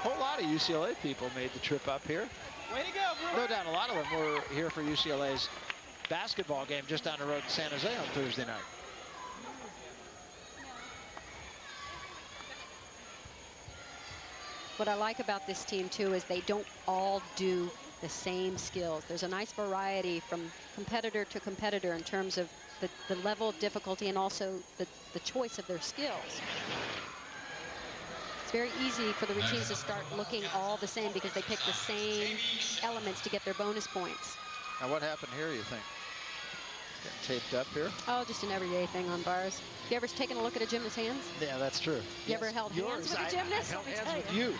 A whole lot of UCLA people made the trip up here. Way to go, bro. No doubt a lot of them were here for UCLA's basketball game just down the road in San Jose on Thursday night. What I like about this team, too, is they don't all do the same skills. There's a nice variety from competitor to competitor in terms of the level of difficulty and also the choice of their skills. It's very easy for the routines to start looking all the same because they pick the same elements to get their bonus points. Now, what happened here, you think? Getting taped up here? Oh, just an everyday thing on bars. You ever taken a look at a gymnast's hands? Yeah, that's true. You ever held hands with a gymnast? I held Let me hands tell with you.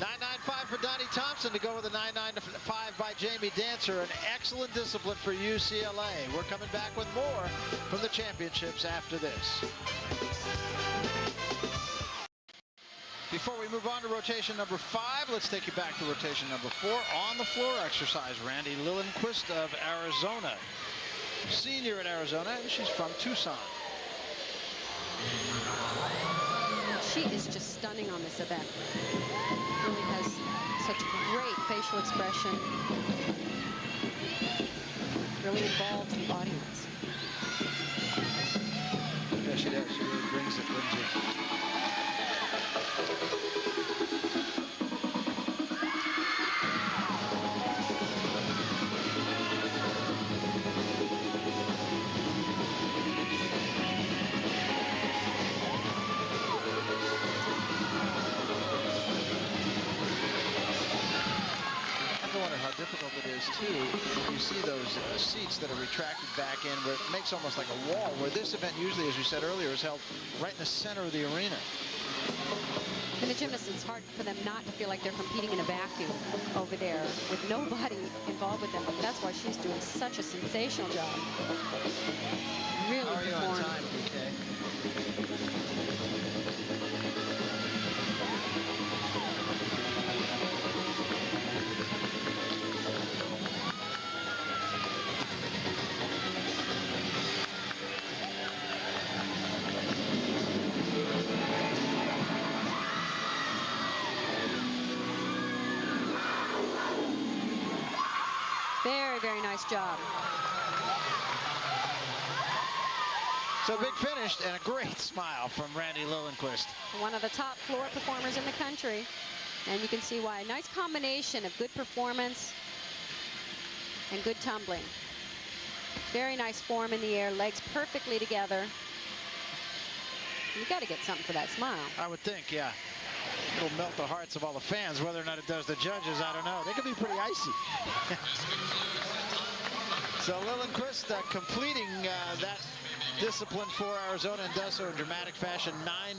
9.95 for Donnie Thompson to go with a 9.95 by Jamie Dancer. An excellent discipline for UCLA. We're coming back with more from the championships after this. Before we move on to rotation number 5, let's take you back to rotation number 4. On the floor exercise, Randy Lillenquist of Arizona. Senior at Arizona, and she's from Tucson. She is just stunning on this event. Really has such great facial expression. Really involves the audience. Yeah, she does. She really brings it, doesn't she? Difficult it is too. You see those seats that are retracted back in where it makes almost like a wall, where this event usually, as you said earlier, is held right in the center of the arena. And the gymnasts, it's hard for them not to feel like they're competing in a vacuum over there with nobody involved with them. But that's why she's doing such a sensational job. Really How are you on performed. time, PK? Very, very nice job. So big finish and a great smile from Randy Lillenquist. One of the top floor performers in the country. And you can see why. Nice combination of good performance and good tumbling. Very nice form in the air, legs perfectly together. You got to get something for that smile. I would think, yeah. It'll melt the hearts of all the fans. Whether or not it does the judges, I don't know. They could be pretty icy. So Lillenquist completing that discipline for Arizona and does so in dramatic fashion.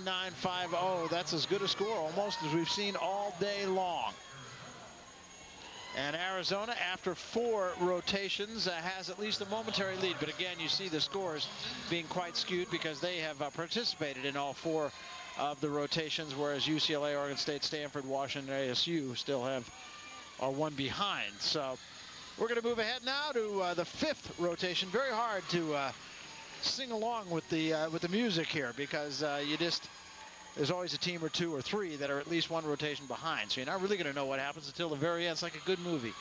9.950. That's as good a score almost as we've seen all day long. And Arizona, after 4 rotations, has at least a momentary lead. But again, you see the scores being quite skewed because they have participated in all 4 of the rotations, whereas UCLA, Oregon State, Stanford, Washington, ASU still are one behind. So we're going to move ahead now to the 5th rotation. Very hard to sing along with the music here because there's always a team or 2 or 3 that are at least 1 rotation behind. So you're not really going to know what happens until the very end. It's like a good movie.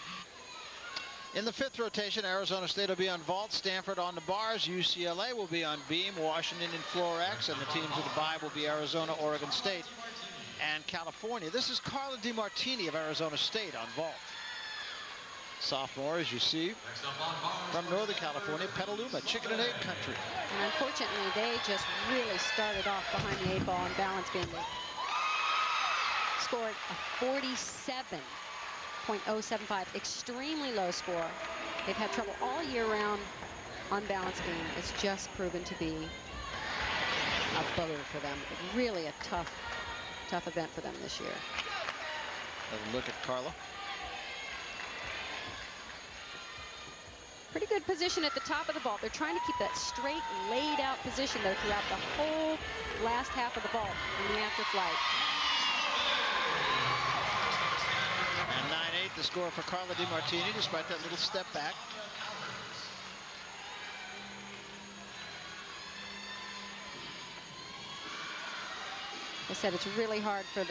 In the 5th rotation, Arizona State will be on vault, Stanford on the bars, UCLA will be on beam, Washington in floor X, and the teams with the bye will be Arizona, Oregon State, and California. This is Carla DiMartini of Arizona State on vault. Sophomore, as you see, from Northern California, Petaluma, chicken and egg country. And unfortunately, they just really started off behind the 8 ball on balance beam. They scored a 47.075, extremely low score. They've had trouble all year round on balance beam. It's just proven to be a bugger for them. Really a tough event for them this year. Have a look at Carla. Pretty good position at the top of the vault. They're trying to keep that straight, laid out position, though, throughout the whole last half of the vault in the after flight. And 9-8, the score for Carla DiMartini, despite that little step back. I said it's really hard for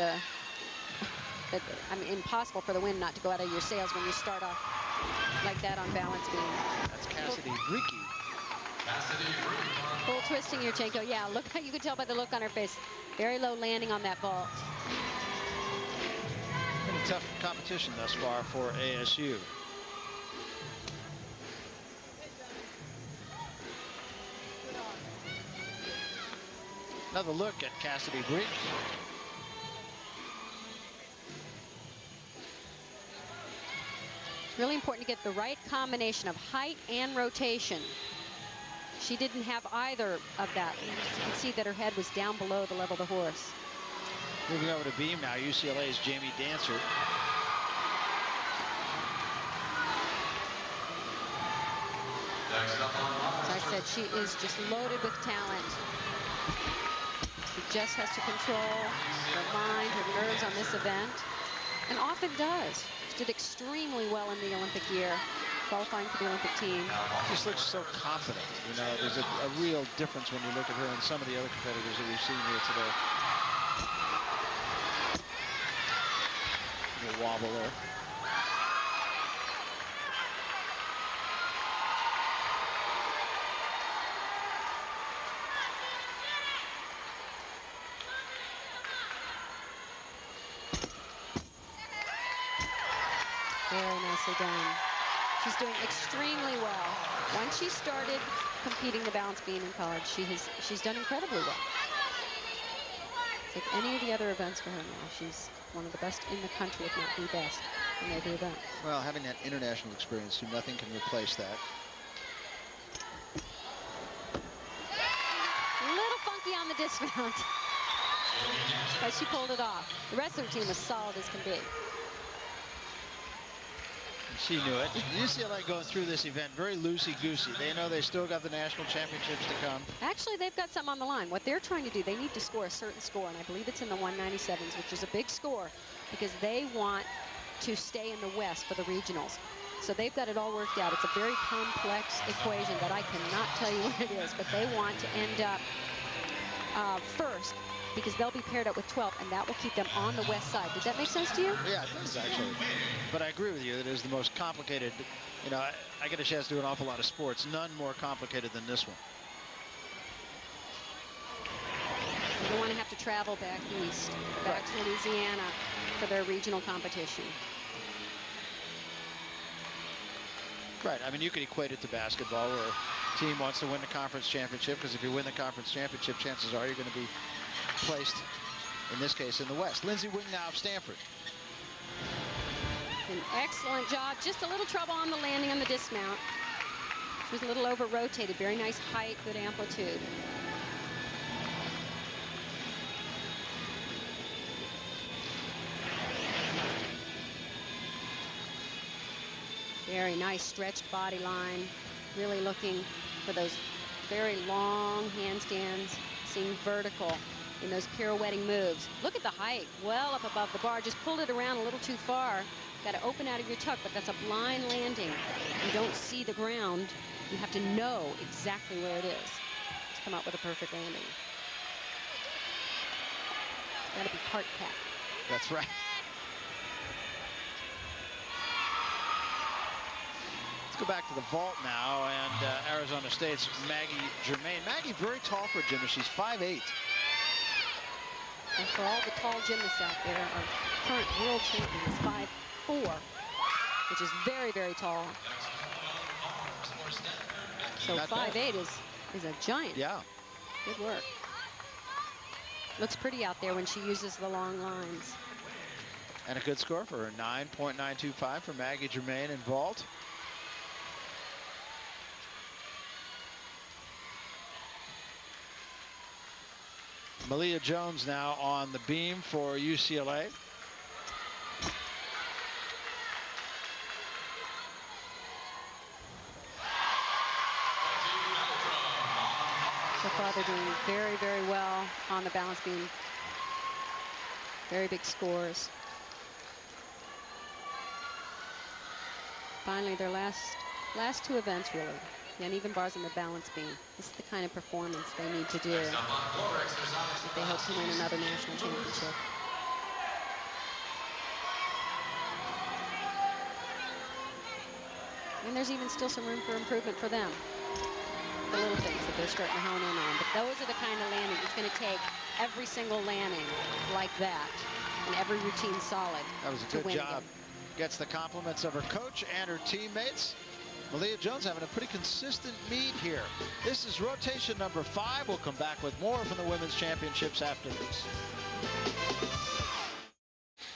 impossible for the wind not to go out of your sails when you start off like that on balance beam. That's Cassidy Bricky. Full twisting Yurchenko. Yeah, look, you could tell by the look on her face. Very low landing on that vault. Pretty tough competition thus far for ASU. Another look at Cassidy Brick. It's really important to get the right combination of height and rotation. She didn't have either of that. You can see that her head was down below the level of the horse. Moving over to beam now, UCLA's Jamie Dancer. As I said, she is just loaded with talent. She just has to control her mind, her nerves on this event, and often does. She did extremely well in the Olympic year, qualifying for the Olympic team. Just looks so confident. You know, there's a real difference when you look at her and some of the other competitors that we've seen here today. A wobble there. Very nicely done. She's doing extremely well. Once she started competing the balance beam in college, she's done incredibly well. It's like any of the other events for her now. She's one of the best in the country, if not the best, in every event. Well, having that international experience, too, nothing can replace that. A little funky on the dismount. But she pulled it off. The rest of the team was solid as can be. She knew it. UCLA going through this event very loosey-goosey. They know they still got the national championships to come. Actually, they've got something on the line. What they're trying to do, they need to score a certain score, and I believe it's in the 197s, which is a big score, because they want to stay in the West for the regionals. So they've got it all worked out. It's a very complex equation that I cannot tell you what it is, but they want to end up first, because they'll be paired up with 12, and that will keep them on the west side. Did that make sense to you? Yeah, it does, actually. But I agree with you that it is the most complicated. You know, I get a chance to do an awful lot of sports. None more complicated than this one. They don't want to have to travel back east, back to Louisiana for their regional competition. Right. I mean, you could equate it to basketball, where a team wants to win the conference championship, because if you win the conference championship, chances are you're going to be placed, in this case, in the West. Lindsey Wing now of Stanford. An excellent job. Just a little trouble on the landing on the dismount. She was a little over-rotated. Very nice height, good amplitude. Very nice stretched body line. Really looking for those very long handstands, seeing vertical in those pirouetting moves. Look at the height, well up above the bar. Just pulled it around a little too far. Got to open out of your tuck, but that's a blind landing. You don't see the ground. You have to know exactly where it is to come up with a perfect landing. Got to be part cat. That's right. Let's go back to the vault now, and Arizona State's Maggie Germain. Maggie, very tall for a gymnast. She's 5'8". And for all the tall gymnasts out there, our current world champion is 5'4", which is very, very tall. So 5'8" is a giant. Yeah. Good work. Looks pretty out there when she uses the long lines. And a good score for her, 9.925 for Maggie Germain in vault. Malia Jones now on the beam for UCLA. So far they're doing very, very well on the balance beam. Very big scores. Finally, their last two events, really. The uneven bars and the balance beam. This is the kind of performance they need to do if they hope to win another national championship. And there's even still some room for improvement for them. The little things that they're starting to hone in on. But those are the kind of landing it's going to take every single landing like that and every routine solid. That was a good job. Gets the compliments of her coach and her teammates. Malia Jones having a pretty consistent meet here. This is rotation number 5. We'll come back with more from the Women's Championships after this.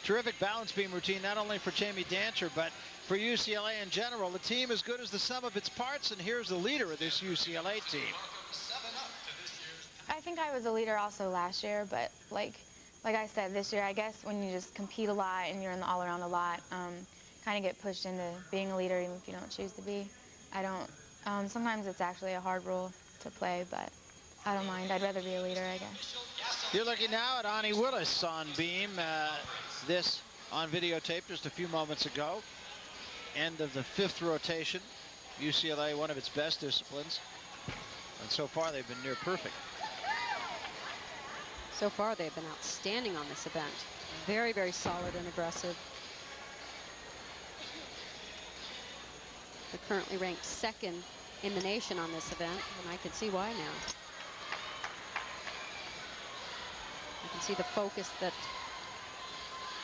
Terrific balance beam routine, not only for Jamie Dancher, but for UCLA in general. The team as good as the sum of its parts, and here's the leader of this UCLA team. I think I was a leader also last year, but like I said, this year, I guess when you just compete a lot and you're in the all-around a lot, kind of get pushed into being a leader even if you don't choose to be. I don't, sometimes it's actually a hard role to play, but I don't mind. I'd rather be a leader, I guess. You're looking now at Ani Willis on beam. This on videotape just a few moments ago. End of the 5th rotation. UCLA, one of its best disciplines. And so far, they've been near perfect. So far, they've been outstanding on this event. Very, very solid and aggressive. They're currently ranked 2nd in the nation on this event, and I can see why now. You can see the focus that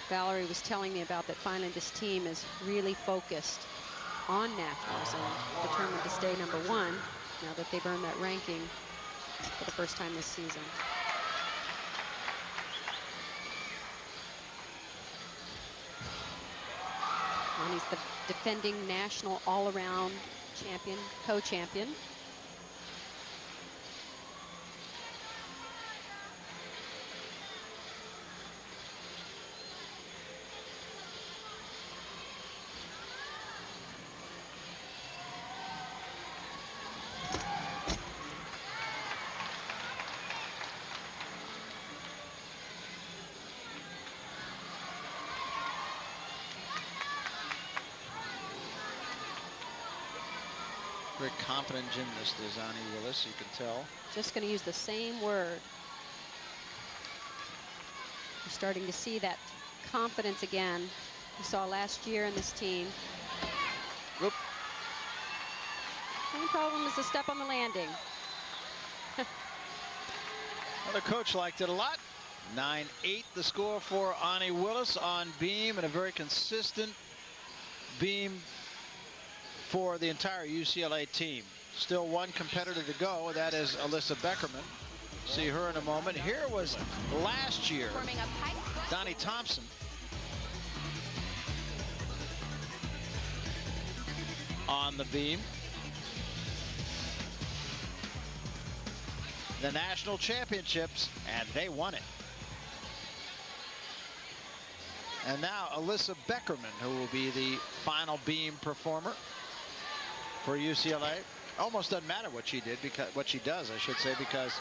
Valerie was telling me about, that finally this team is really focused on nationals and determined to stay number 1 now that they've earned that ranking for the first time this season. And he's the defending national all-around champion, co-champion. Very confident gymnast is Ani Willis, you can tell. Just going to use the same word. You're starting to see that confidence again we saw last year in this team. Whoop. Only problem is the step on the landing. Well, the coach liked it a lot. 9-8 the score for Ani Willis on beam, and a very consistent beam for the entire UCLA team. Still one competitor to go, that is Alyssa Beckerman. See her in a moment. Here was last year Donnie Thompson. On the beam. The national championships, and they won it. And now Alyssa Beckerman, who will be the final beam performer for UCLA. Almost doesn't matter what she does, I should say, because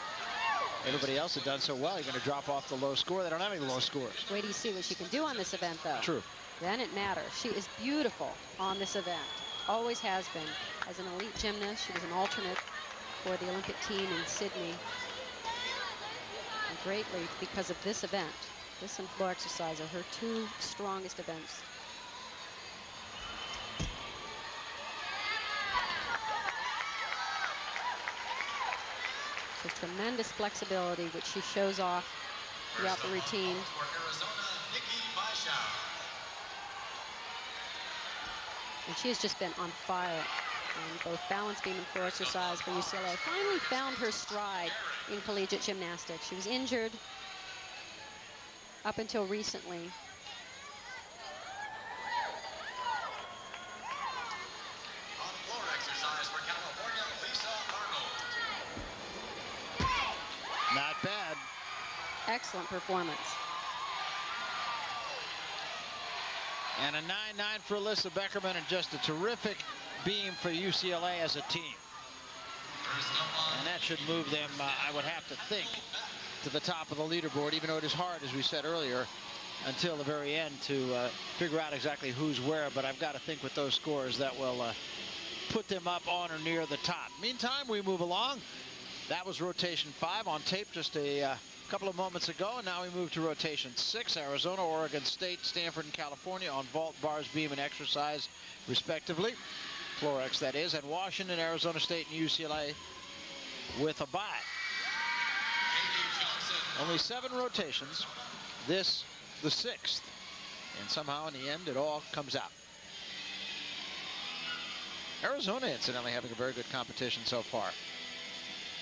everybody else had done so well. You're going to drop off the low score. They don't have any low scores. Wait till you see what she can do on this event, though. True. Then it matters. She is beautiful on this event. Always has been. As an elite gymnast, she was an alternate for the Olympic team in Sydney. And greatly because of this event. This and floor exercise are her two strongest events. So tremendous flexibility, which she shows off throughout the routine. And she has just been on fire on both balance beam and floor exercise for UCLA. Finally found her stride in collegiate gymnastics. She was injured up until recently. On floor exercise for California, Lisa Arnold. Not bad. Excellent performance. And a 9-9 for Alyssa Beckerman, and just a terrific beam for UCLA as a team. And that should move them, I would have to think, to the top of the leaderboard, even though it is hard, as we said earlier, until the very end to figure out exactly who's where. But I've got to think with those scores that will put them up on or near the top. Meantime, we move along. That was rotation 5 on tape just a couple of moments ago, and now we move to rotation 6. Arizona, Oregon State, Stanford, and California on vault, bars, beam, and exercise, respectively. Floor X, that is. And Washington, Arizona State, and UCLA with a bye. Only 7 rotations. This, the 6th. And somehow, in the end, it all comes out. Arizona, incidentally, having a very good competition so far.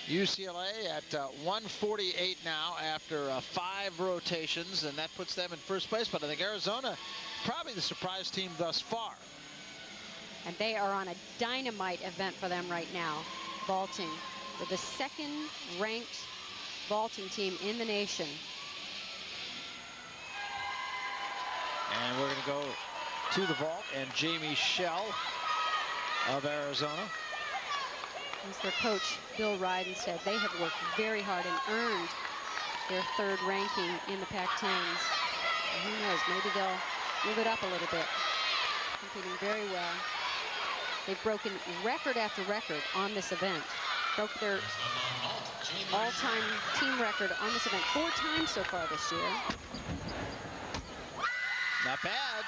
UCLA at 148 now after 5 rotations, and that puts them in first place. But I think Arizona, probably the surprise team thus far. And they are on a dynamite event for them right now, vaulting. They're the second-ranked vaulting team in the nation. And we're going to go to the vault, and Jamie Schell of Arizona. As their coach, Bill Ryden, said, they have worked very hard and earned their 3rd ranking in the Pac-10s. And who knows, maybe they'll move it up a little bit. Competing very well. They've broken record after record on this event. Broke their all-time team record on this event 4 times so far this year. Not bad.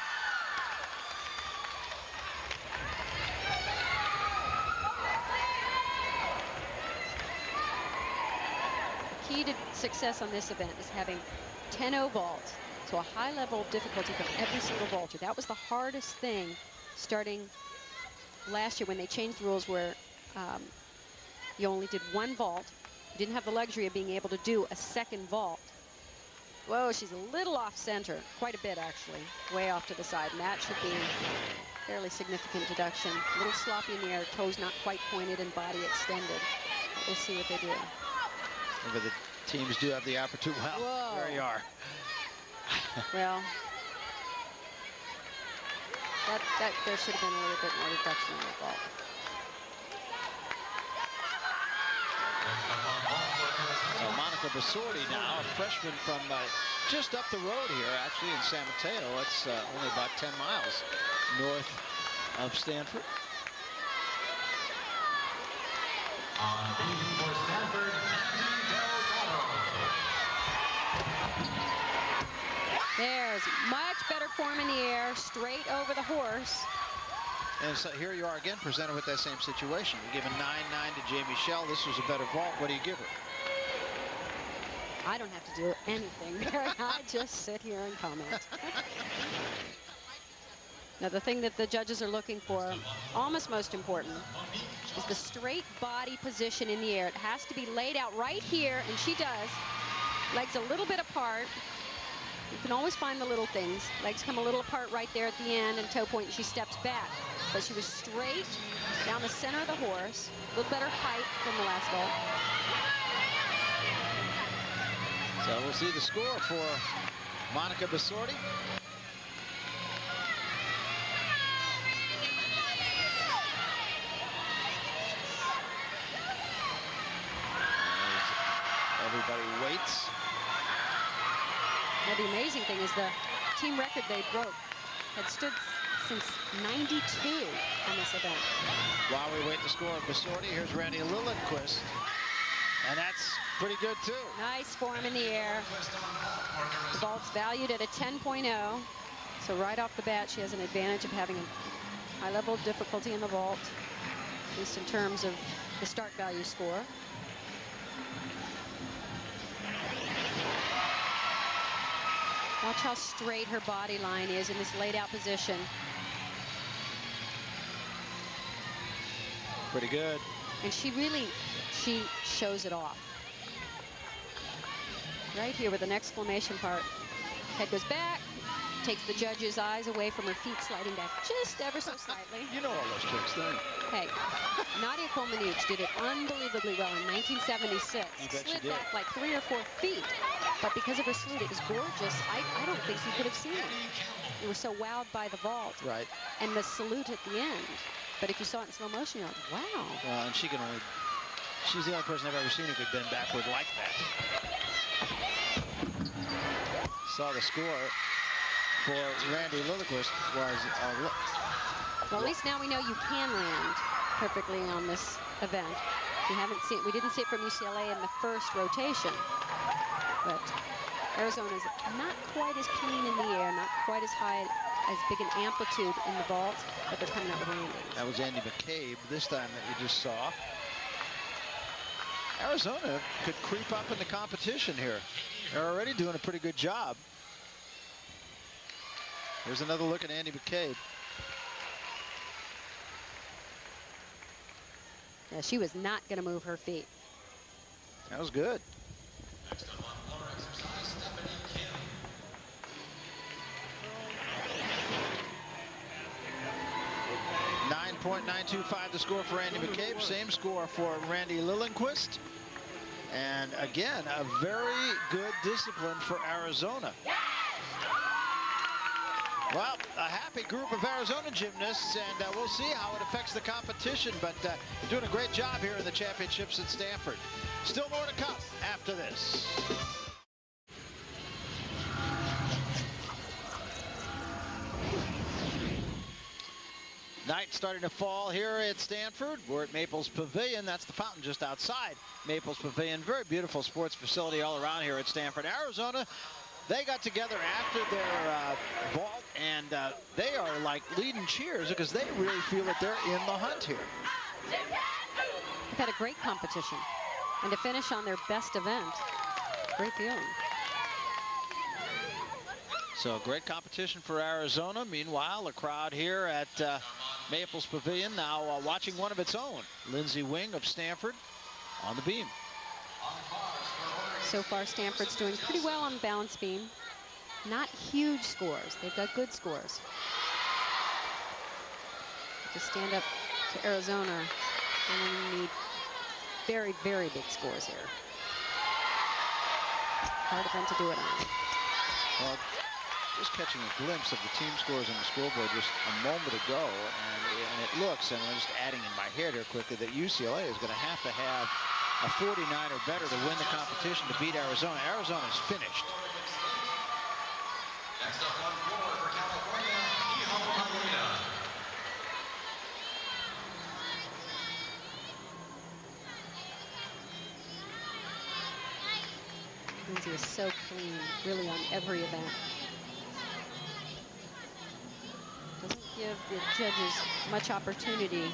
The key to success on this event is having 10-0 vault, so a high level of difficulty from every single vaulter. That was the hardest thing starting last year when they changed the rules where you only did 1 vault. You didn't have the luxury of being able to do a 2nd vault. Whoa, she's a little off center, quite a bit actually, way off to the side, and that should be fairly significant deduction. A little sloppy in the air, toes not quite pointed and body extended. But we'll see what they do. Remember, the teams do have the opportunity. Well, whoa. There you are. Well, there should have been a little bit more reduction in the vault. So Monica Basorti now, a freshman from just up the road here, actually in San Mateo. It's only about 10 miles north of Stanford. On beam for Stanford, There's much better form in the air, straight over the horse. And so here you are again, presented with that same situation. You're giving 9-9 to Jamie Schell. This was a better vault. What do you give her? I don't have to do anything there. I just sit here and comment. Now, the thing that the judges are looking for, almost most important, is the straight body position in the air. It has to be laid out right here, and she does. Legs a little bit apart. You can always find the little things. Legs come a little apart right there at the end, and toe point, she steps back. But she was straight down the center of the horse. A little better height than the last vault. So we'll see the score for Monica Basorti. Everybody waits. Now, the amazing thing is the team record they broke had stood since '92 on this event. While we wait the score of Basorti, here's Randy Lillenquist. And that's pretty good, too. Nice form in the air. The vault's valued at a 10.0. So right off the bat, she has an advantage of having a high level of difficulty in the vault, at least in terms of the start value score. Watch how straight her body line is in this laid out position. Pretty good. And she shows it off. Right here with an exclamation part. Head goes back, takes the judge's eyes away from her feet sliding back just ever so slightly. You know all those tricks, don't you? Hey, Nadia Comaneci did it unbelievably well in 1976. Slid back like 3 or 4 feet. But because of her salute, it was gorgeous. I don't think you could have seen it. You were so wowed by the vault. Right. And the salute at the end. But if you saw it in slow motion, you're like, wow. Well, and she's the only person I've ever seen who could bend backward like that. Saw the score for Randy Lillenquist was well, at least now we know you can land perfectly on this event. We didn't see it from UCLA in the first rotation. But Arizona's not quite as clean in the air, not quite as high, as big an amplitude in the vault, but they're coming out with Randy. That was Andy McCabe this time that you just saw. Arizona could creep up in the competition here. They're already doing a pretty good job. Here's another look at Andy McCabe. Yeah, she was not going to move her feet. That was good. 9.925 the score for Andy McCabe. Same score for Randy Lillenquist. And again, a very good discipline for Arizona. Well, a happy group of Arizona gymnasts, and we'll see how it affects the competition. But they're doing a great job here in the championships at Stanford. Still more to come after this. Night starting to fall here at Stanford. We're at Maples Pavilion. That's the fountain just outside Maples Pavilion. Very beautiful sports facility all around here at Stanford. Arizona, they got together after their vault, and they are like leading cheers because they really feel that they're in the hunt here. They've had a great competition, and to finish on their best event, great feeling. So great competition for Arizona. Meanwhile, a crowd here at Maples Pavilion now watching one of its own. Lindsay Wing of Stanford on the beam. So far, Stanford's doing pretty well on the balance beam. Not huge scores. They've got good scores. To stand up to Arizona, they need very, very big scores here. Hard event to do it on. Well, just catching a glimpse of the team scores on the scoreboard just a moment ago, and it looks, and I'm just adding in my head here quickly, that UCLA is going to have a 49 or better to win the competition to beat Arizona. Arizona's finished. Next up on floor for California, Iho Magdalena. Lindsay is so clean, really, on every event. Doesn't give the judges much opportunity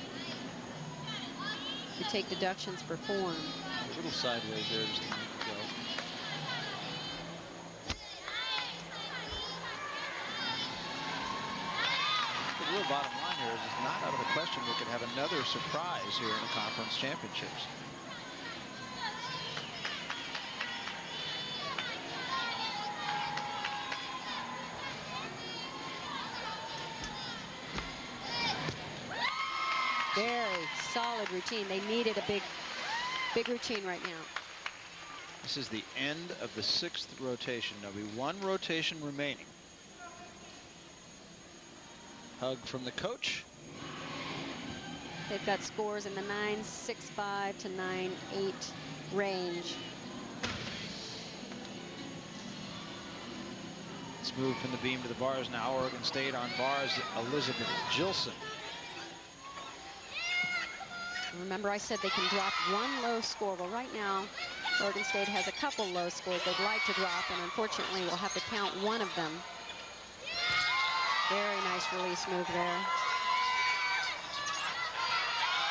to take deductions for form. A little sideways there just a minute ago. The real bottom line here is it's not out of the question we could have another surprise here in the conference championships. Very solid routine. They needed a big routine right now. This is the end of the 6th rotation. There'll be one rotation remaining. Hug from the coach. They've got scores in the 9.65 to 9.8 range. moved from the beam to the bars. Now Oregon State on bars, Elizabeth Gilson. Remember, I said they can drop one low score. Well, right now, Oregon State has a couple low scores they'd like to drop, and unfortunately, we'll have to count one of them. Very nice release move there.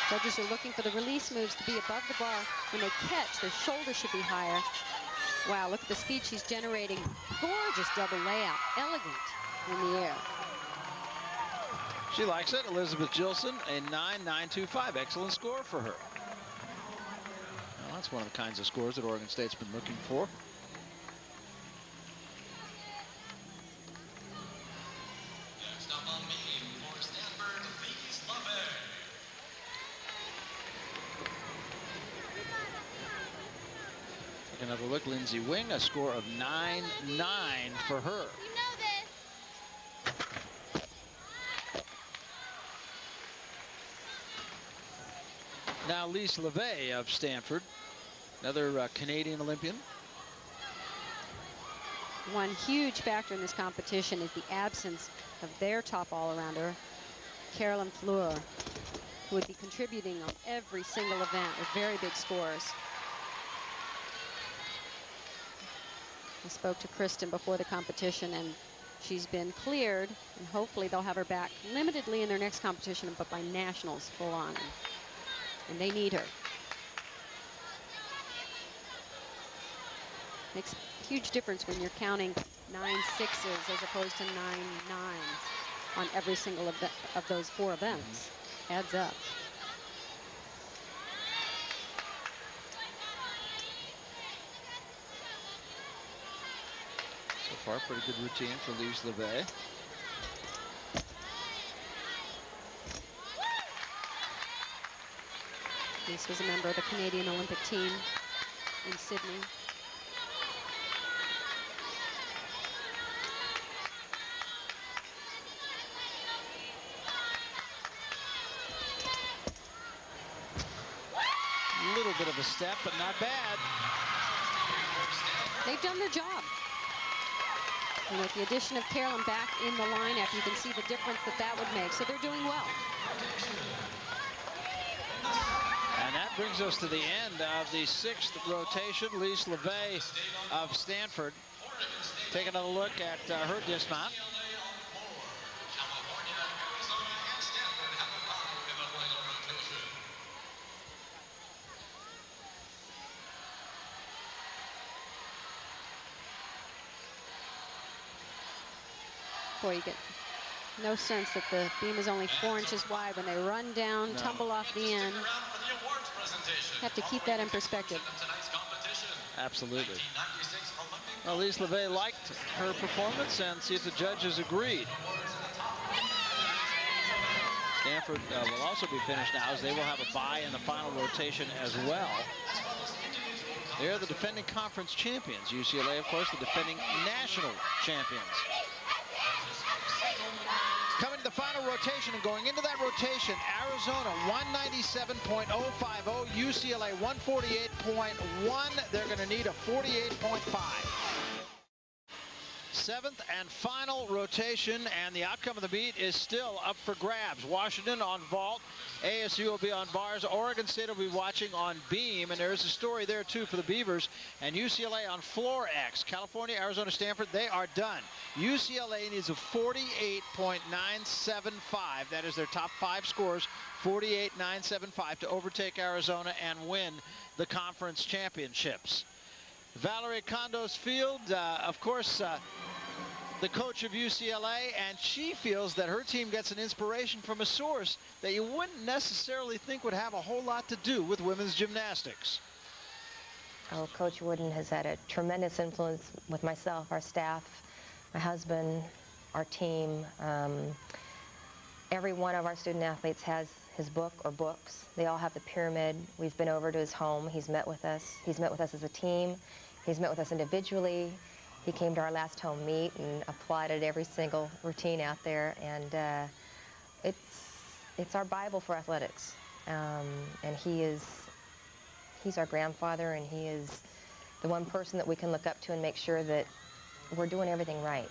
Judges are looking for the release moves to be above the bar. When they catch, their shoulder should be higher. Wow, look at the speed she's generating. Gorgeous double layout. Elegant in the air. She likes it. Elizabeth Gilson, a 9.925. Excellent score for her. Well, that's one of the kinds of scores that Oregon State's been looking for. Next up on beam for Stanford, Lise LeVay. Take another look. Lindsay Wing, a score of 9.9 for her. Now Lise LeVay of Stanford, another Canadian Olympian. One huge factor in this competition is the absence of their top all-arounder, Carolyn Fleur, who would be contributing on every single event with very big scores. I spoke to Kristen before the competition, and she's been cleared, and hopefully they'll have her back limitedly in their next competition, but by nationals full on. And they need her. Makes a huge difference when you're counting 9 sixes as opposed to 9 nines on every single of those 4 events. Adds up. So far, pretty good routine for Lise LeVay. Lise was a member of the Canadian Olympic team in Sydney. A little bit of a step, but not bad. They've done their job. And with the addition of Carolyn back in the lineup, you can see the difference that would make. So they're doing well. And that brings us to the end of the 6th rotation. Lise LeVay of Stanford. Take another look at her dismount. Boy, you get no sense that the beam is only 4 inches wide when they run down, tumble off the end. Have to keep that in perspective. Absolutely. Well, Lise LeVay liked her performance, and see if the judges agreed. Stanford will also be finished now, as they will have a bye in the final rotation as well. They're the defending conference champions. UCLA, of course, the defending national champions. Coming to the final rotation, and going into that rotation, Arizona 197.050, UCLA 148.1. They're going to need a 48.5. 7th and final rotation, and the outcome of the meet is still up for grabs. Washington on vault, ASU will be on bars, Oregon State will be watching on beam, and there's a story there too for the Beavers, and UCLA on floor X. California, Arizona, Stanford, they are done. UCLA needs a 48.975. That is their top 5 scores, 48.975, to overtake Arizona and win the conference championships. Valerie Condos-Field, of course, the coach of UCLA, and she feels that her team gets an inspiration from a source that you wouldn't necessarily think would have a whole lot to do with women's gymnastics. Oh, Coach Wooden has had a tremendous influence with myself, our staff, my husband, our team. Every one of our student athletes has his book or books. They all have the pyramid. We've been over to his home. He's met with us. He's met with us as a team. He's met with us individually. He came to our last home meet and applauded every single routine out there. And it's our Bible for athletics. And he's our grandfather, and he is the one person that we can look up to and make sure that we're doing everything right.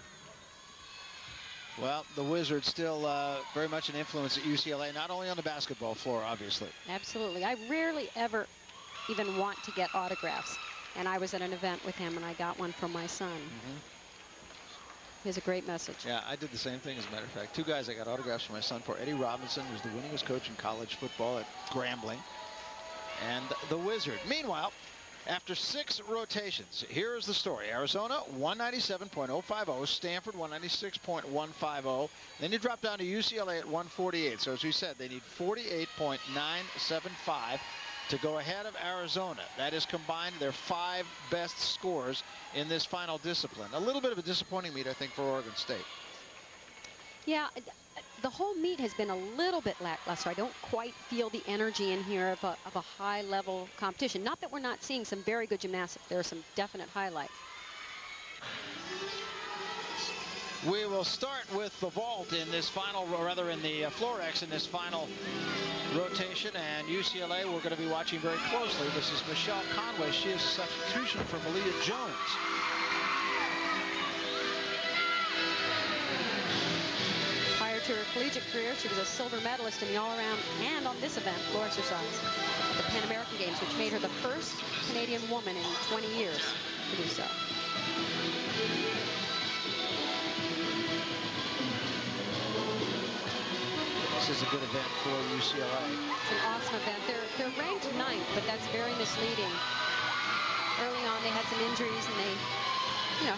Well, the Wizards still very much an influence at UCLA, not only on the basketball floor, obviously. Absolutely. I rarely ever even want to get autographs. And I was at an event with him, and I got one from my son. He has a great message. Yeah, I did the same thing, as a matter of fact. 2 guys I got autographs from my son for. Eddie Robinson, who's the winningest coach in college football at Grambling, and the Wizard. Meanwhile, after 6 rotations, here's the story. Arizona, 197.050. Stanford, 196.150. Then you drop down to UCLA at 148. So as we said, they need 48.975 to go ahead of Arizona. That is combined their 5 best scores in this final discipline. A little bit of a disappointing meet, I think, for Oregon State. Yeah, the whole meet has been a little bit lackluster. I don't quite feel the energy in here of a high-level competition. Not that we're not seeing some very good gymnastics. There are some definite highlights. We will start with the vault in this final, or rather in the Florex in this final rotation, and UCLA we're going to be watching very closely. This is Michelle Conway. She is a substitution for Malia Jones. Prior to her collegiate career, she was a silver medalist in the all-around and on this event, floor exercise, at the Pan American Games, which made her the first Canadian woman in 20 years to do so. This is a good event for UCLA. It's an awesome event. They're ranked 9th, but that's very misleading. Early on, they had some injuries, and they,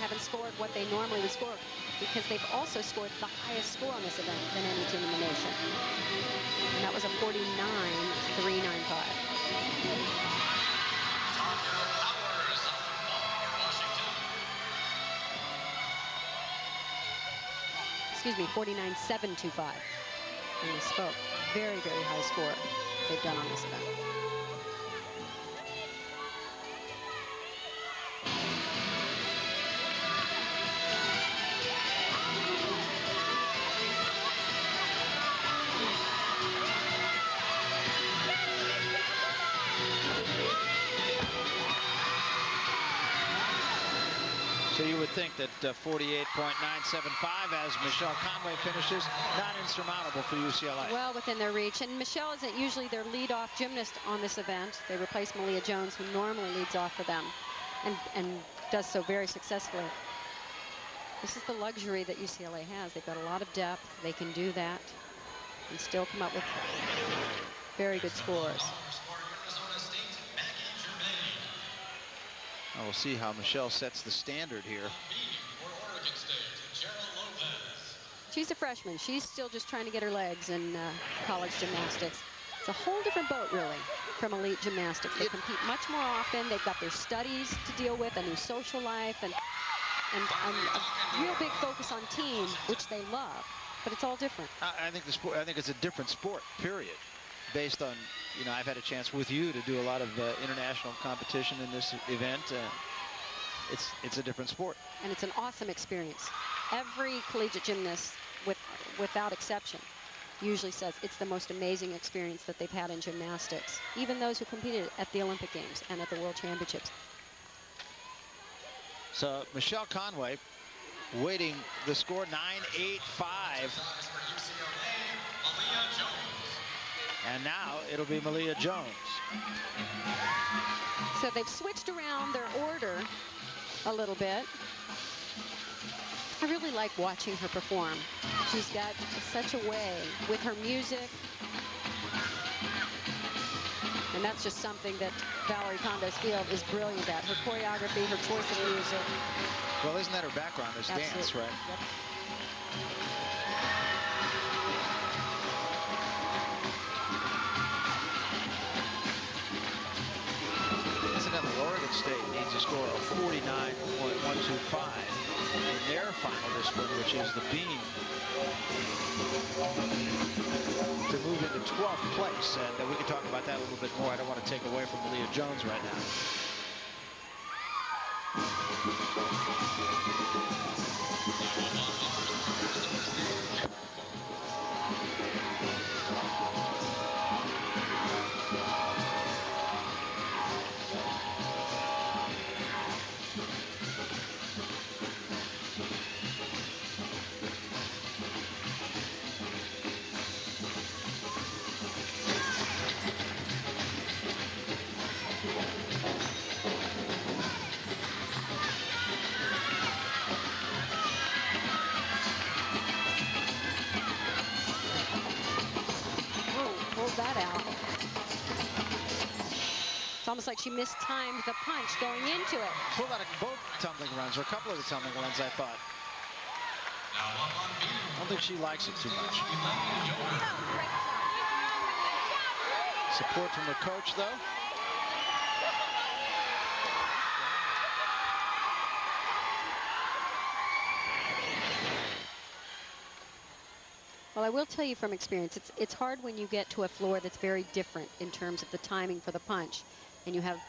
haven't scored what they normally would score, because they've also scored the highest score on this event than any team in the nation. And that was a 49-395. Excuse me, 49-725. And we spoke. Very, very high score they've done on this event. So you would think that 48.975 as Michelle Conway finishes, not insurmountable for UCLA. Well within their reach. And Michelle isn't usually their lead-off gymnast on this event. They replace Malia Jones, who normally leads off for them and does so very successfully. This is the luxury that UCLA has. They've got a lot of depth. They can do that and still come up with very good scores. We'll see how Michelle sets the standard here. She's a freshman. She's still just trying to get her legs in college gymnastics. It's a whole different boat, really, from elite gymnastics. They compete much more often. They've got their studies to deal with, a new social life, and a real big focus on team, which they love. But it's all different. I think it's a different sport, period. Based on, I've had a chance with you to do a lot of international competition in this event. It's a different sport. And it's an awesome experience. Every collegiate gymnast, without exception, usually says it's the most amazing experience that they've had in gymnastics. Even those who competed at the Olympic Games and at the World Championships. So Michelle Conway waiting the score 9.85. And now it'll be Malia Jones. So they've switched around their order a little bit. I really like watching her perform. She's got such a way with her music. And that's just something that Valerie Condos-Field is brilliant at. Her choreography, her choice of music. Well, isn't that her background is dance, right? Yep. Oregon State needs a score of 49.125 in their final discipline, which is the beam, to move into 12th place. And we can talk about that a little bit more. I don't want to take away from Malia Jones right now. like she mistimed the punch going into it. Pulled out of both tumbling runs, or a couple of the tumbling runs, I thought. I don't think she likes it too much. Support from the coach, though. Well, I will tell you from experience, it's hard when you get to a floor that's very different in terms of the timing for the punch, and you have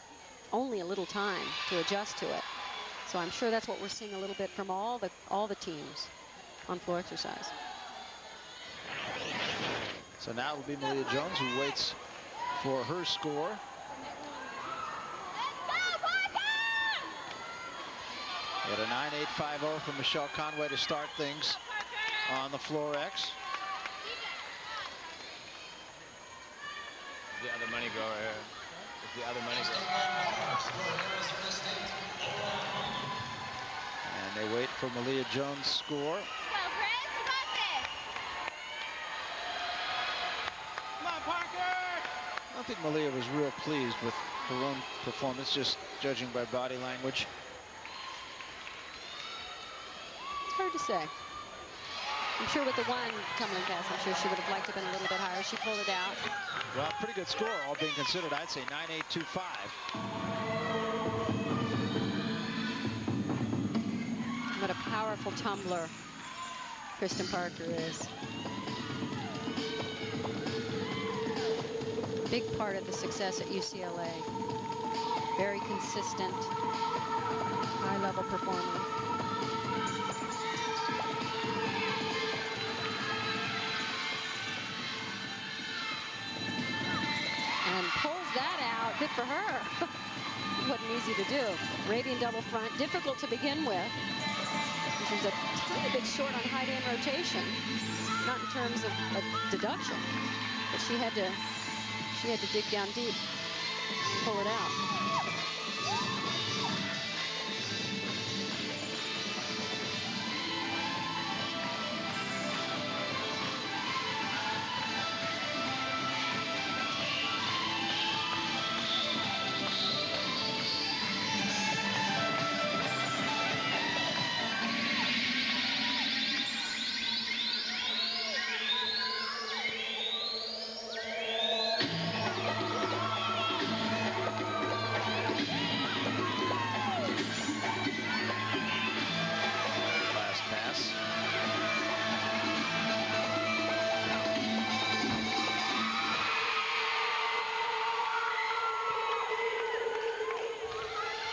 only a little time to adjust to it. So I'm sure that's what we're seeing a little bit from all the teams on floor exercise. So now it'll be Malia Jones who waits for her score. At a 9.850 from Michelle Conway to start things on the floor X. The other money go right here. It's the other money go. And they wait for Malia Jones' score. I don't think Malia was real pleased with her own performance, just judging by body language. It's hard to say. I'm sure with the one tumbling pass, I'm sure she would have liked to have been a little bit higher. She pulled it out. Well, pretty good score, all being considered. I'd say 9.825. What a powerful tumbler Kristen Parker is. Big part of the success at UCLA. Very consistent, high-level performer. And pulls that out. Good for her. Wasn't easy to do. Arabian double front, difficult to begin with. She's a tiny bit short on height and rotation, not in terms of deduction, but she had to dig down deep, pull it out.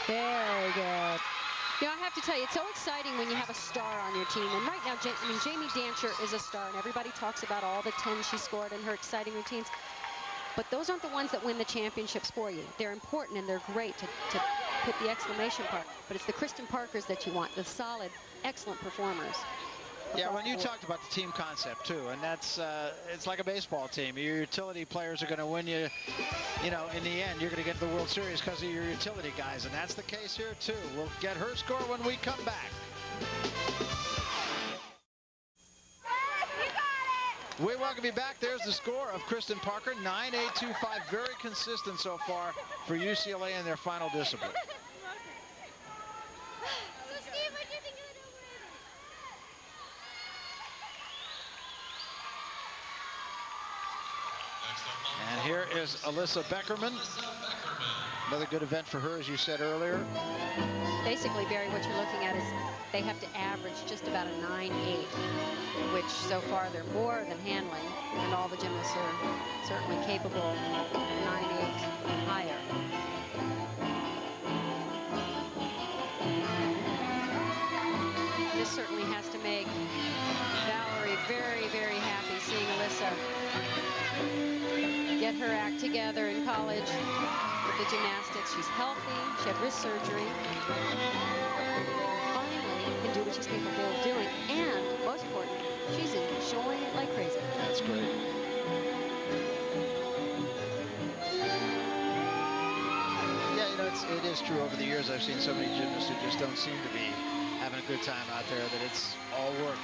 Very good. You know, I have to tell you, it's so exciting when you have a star on your team. And right now, Jamie Dancher is a star, and everybody talks about all the 10 she scored in her exciting routines. But those aren't the ones that win the championships for you. They're important and they're great to put the exclamation part. But it's the Kristen Parkers that you want, the solid, excellent performers. Yeah, when you talked about the team concept too, and that's it's like a baseball team. Your utility players are going to win you. You know, in the end, you're going to get to the World Series because of your utility guys, and that's the case here too. We'll get her score when we come back. We welcome you back. There's the score of Kristen Parker, 9.825. Very consistent so far for UCLA in their final discipline. And here is Alyssa Beckerman. Another good event for her, as you said earlier. Basically, Barry, what you're looking at is they have to average just about a 9.8, which so far they're more than handling, and all the gymnasts are certainly capable of 9.8 and higher. This certainly has to make Valerie very, very happy seeing Alyssa get her act together in college with the gymnastics. She's healthy. She had wrist surgery. Finally can do what she's capable of doing. And most important, she's enjoying it like crazy. That's great. Yeah, you know, it is true. Over the years, I've seen so many gymnasts who just don't seem to be having a good time out there, that it's all work.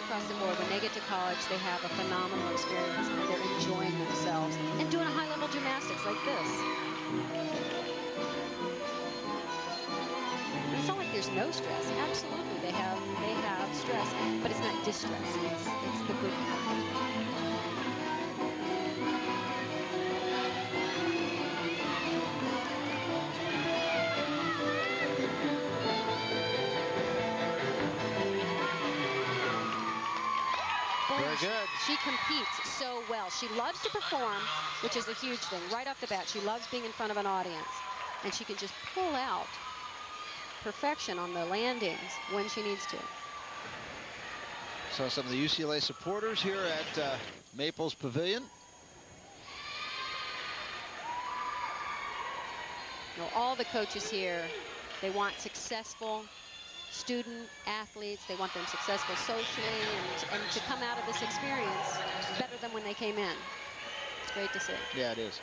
Across the board, when they get to college, they have a phenomenal experience, and they're enjoying themselves and doing a high-level gymnastics like this. It's not like there's no stress. Absolutely, they have stress, but it's not distress. It's the good kind. Very good. She competes so well. She loves to perform, which is a huge thing. Right off the bat, she loves being in front of an audience. And she can just pull out perfection on the landings when she needs to. So some of the UCLA supporters here at Maples Pavilion. Well, all the coaches here, they want successful student athletes. They want them successful socially and to come out of this experience better than when they came in. It's great to see. Yeah, it is.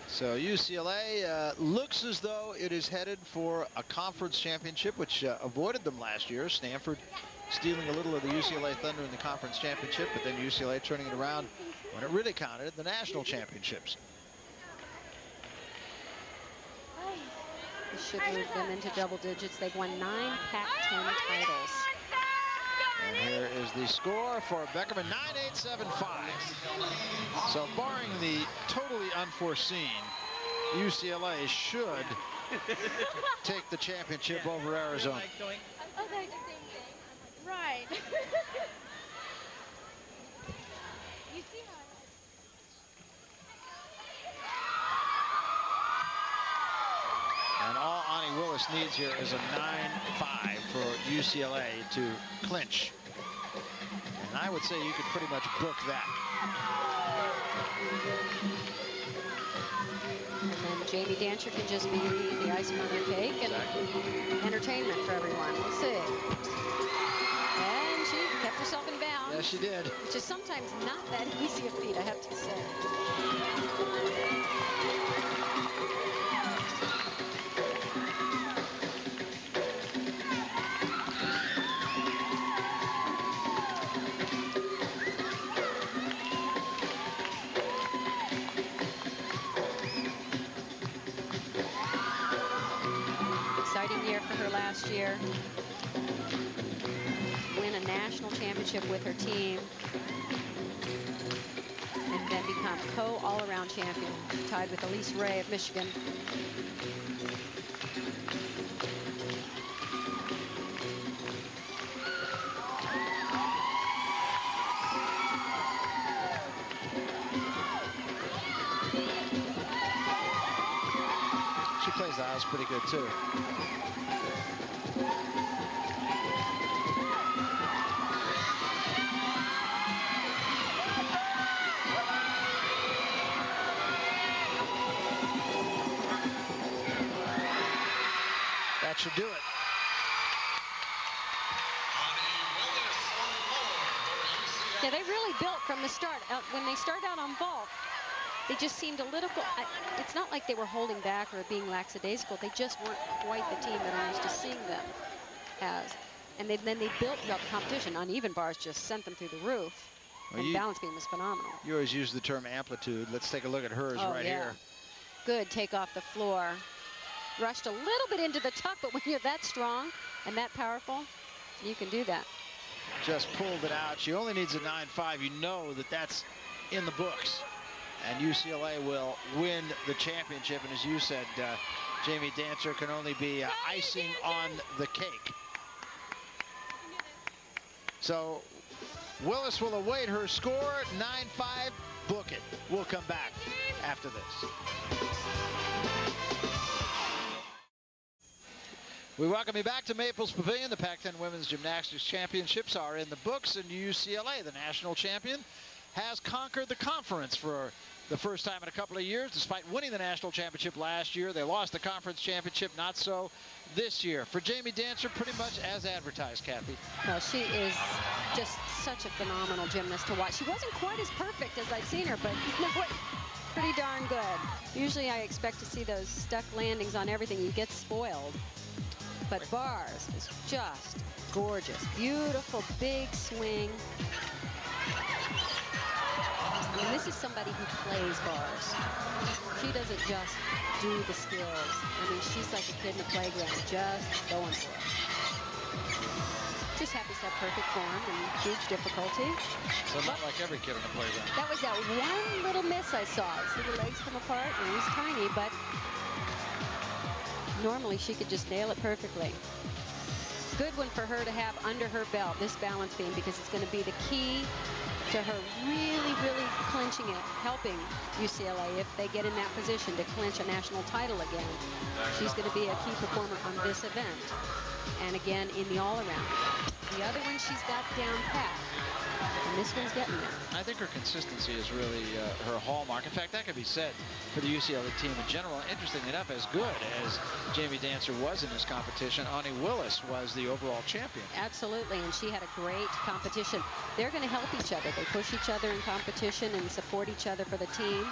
So UCLA looks as though it is headed for a conference championship, which avoided them last year. Stanford stealing a little of the UCLA thunder in the conference championship, but then UCLA turning it around when it really counted at the national championships. This should move them into double digits. They've won 9 Pac-10 titles. And here is the score for Beckerman, 9.875. So barring the totally unforeseen, UCLA should take the championship over Arizona. Right. And all Ani Willis needs here is a 9.5 for UCLA to clinch. And I would say you could pretty much book that. And then Jamie Dancer can just be the icing on their cake and entertainment for everyone. We'll see. And she kept herself in bounds. Yes, she did. Which is sometimes not that easy a feat, I have to say. Last year, win a national championship with her team, and then become co-all-around champion, tied with Elise Ray of Michigan. She plays the house pretty good too. That should do it. Yeah, they really built from the start. When they started out on vault, they just seemed a little, it's not like they were holding back or being lackadaisical. They just weren't quite the team that I'm used to seeing them as. And then they built throughout the competition. Uneven bars just sent them through the roof. Well, and balance beam was phenomenal. You always use the term amplitude. Let's take a look at hers here. Good take off the floor. Rushed a little bit into the tuck, but when you're that strong and that powerful, you can do that. Just pulled it out. She only needs a 9.5. You know that that's in the books. And UCLA will win the championship. And as you said, Jamie Dancer can only be icing on the cake. So Willis will await her score, 9.5. Book it. We'll come back after this. We welcome you back to Maples Pavilion. The Pac-10 Women's Gymnastics Championships are in the books, and UCLA, the national champion, has conquered the conference for the first time in a couple of years. Despite winning the national championship last year, they lost the conference championship, not so this year. For Jamie Dancer, pretty much as advertised, Kathy. Well, she is just such a phenomenal gymnast to watch. She wasn't quite as perfect as I've seen her, but you know what? Pretty darn good. Usually I expect to see those stuck landings on everything. You get spoiled. But bars is just gorgeous. Beautiful big swing. And this is somebody who plays bars. She doesn't just do the skills. I mean, she's like a kid in the playground, just going for it. Just happens to have perfect form and huge difficulty. So not like every kid in the playground. That was that one little miss I saw. See the legs come apart, and he's tiny, but normally she could just nail it perfectly. Good one for her to have under her belt, this balance beam, because it's going to be the key to her really, really clinching it, helping UCLA if they get in that position to clinch a national title again. She's going to be a key performer on this event. And again, in the all-around. The other one she's got down pat. And this one's getting there. I think her consistency is really her hallmark. In fact, that could be said for the UCLA team in general. Interestingly enough, as good as Jamie Dancer was in this competition, Ani Willis was the overall champion. Absolutely, and she had a great competition. They're going to help each other. They push each other in competition and support each other for the team.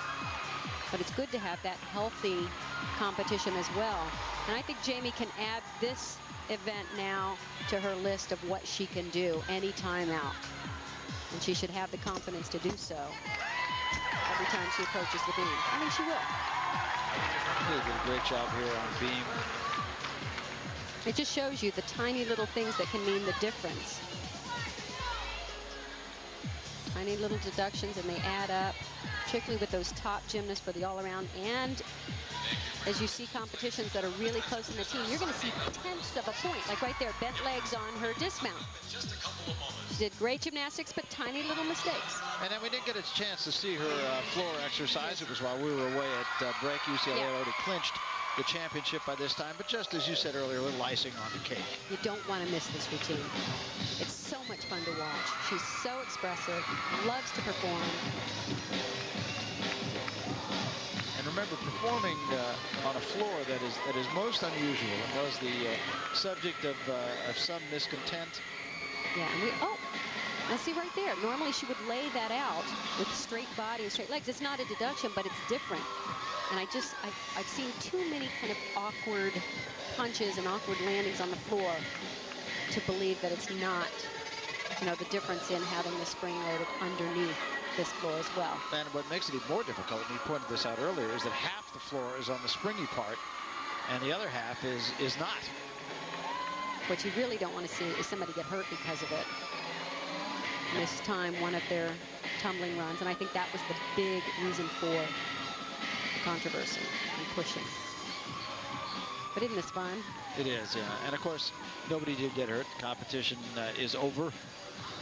But it's good to have that healthy competition as well. And I think Jamie can add this event now to her list of what she can do any time out. And she should have the confidence to do so every time she approaches the beam. I mean, she will. Really did a great job here on beam. It just shows you the tiny little things that can mean the difference. Tiny little deductions, and they add up, particularly with those top gymnasts for the all-around. And as you see competitions that are really close in the team, you're going to see tenths of a point, like right there, bent legs on her dismount. She did great gymnastics, but tiny little mistakes. And then we didn't get a chance to see her floor exercise. It was while we were away at break. UCLA already clinched the championship by this time, but just as you said earlier, a little icing on the cake. You don't want to miss this routine. It's so much fun to watch. She's so expressive, loves to perform. And remember, performing on a floor that is most unusual and was the subject of some miscontent. Yeah, and now see right there. Normally she would lay that out with straight body and straight legs. It's not a deduction, but it's different. And I've seen too many kind of awkward punches and awkward landings on the floor to believe that it's not, the difference in having the spring loaded underneath this floor as well. And what makes it even more difficult, and you pointed this out earlier, is that half the floor is on the springy part, and the other half is not. What you really don't want to see is somebody get hurt because of it. Miss time one of their tumbling runs, and I think that was the big reason for the controversy and pushing. But isn't this fun? It is, yeah. And of course, nobody did get hurt. The competition is over.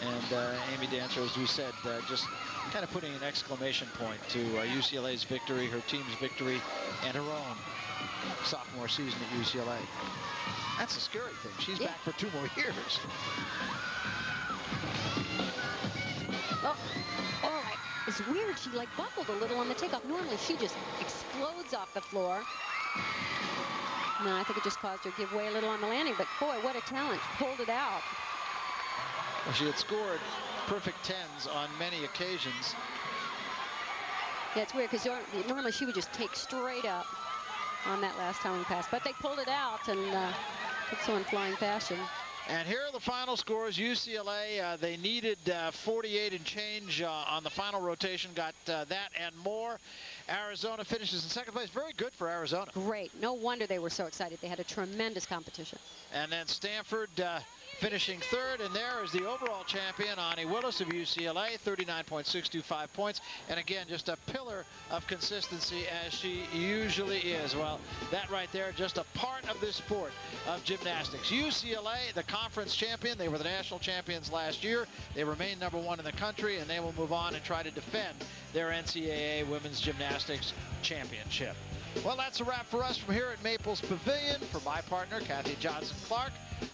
And Amy Dancer, as we said, just kind of putting an exclamation point to UCLA's victory, her team's victory, and her own sophomore season at UCLA. That's a scary thing. She's back for 2 more years. Oh, it's weird. She like buckled a little on the takeoff. Normally she just explodes off the floor. No, I think it just caused her to give way a little on the landing. But boy, what a talent. Pulled it out. Well, she had scored perfect 10s on many occasions. Yeah, it's weird because normally she would just take straight up on that last tumbling pass. But they pulled it out and did so in flying fashion. And here are the final scores. UCLA, they needed 48 and change on the final rotation, got that and more. Arizona finishes in second place. Very good for Arizona. Great. No wonder they were so excited. They had a tremendous competition. And then Stanford finishing third, and there is the overall champion, Ani Willis of UCLA, 39.625 points. And again, just a pillar of consistency as she usually is. Well, that right there, just a part of this sport of gymnastics. UCLA, the conference champion. They were the national champions last year. They remain #1 in the country, and they will move on and try to defend their NCAA Women's Gymnastics Championship. Well, that's a wrap for us from here at Maples Pavilion. For my partner, Kathy Johnson-Clark,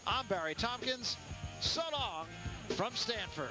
I'm Barry Tompkins. So long from Stanford.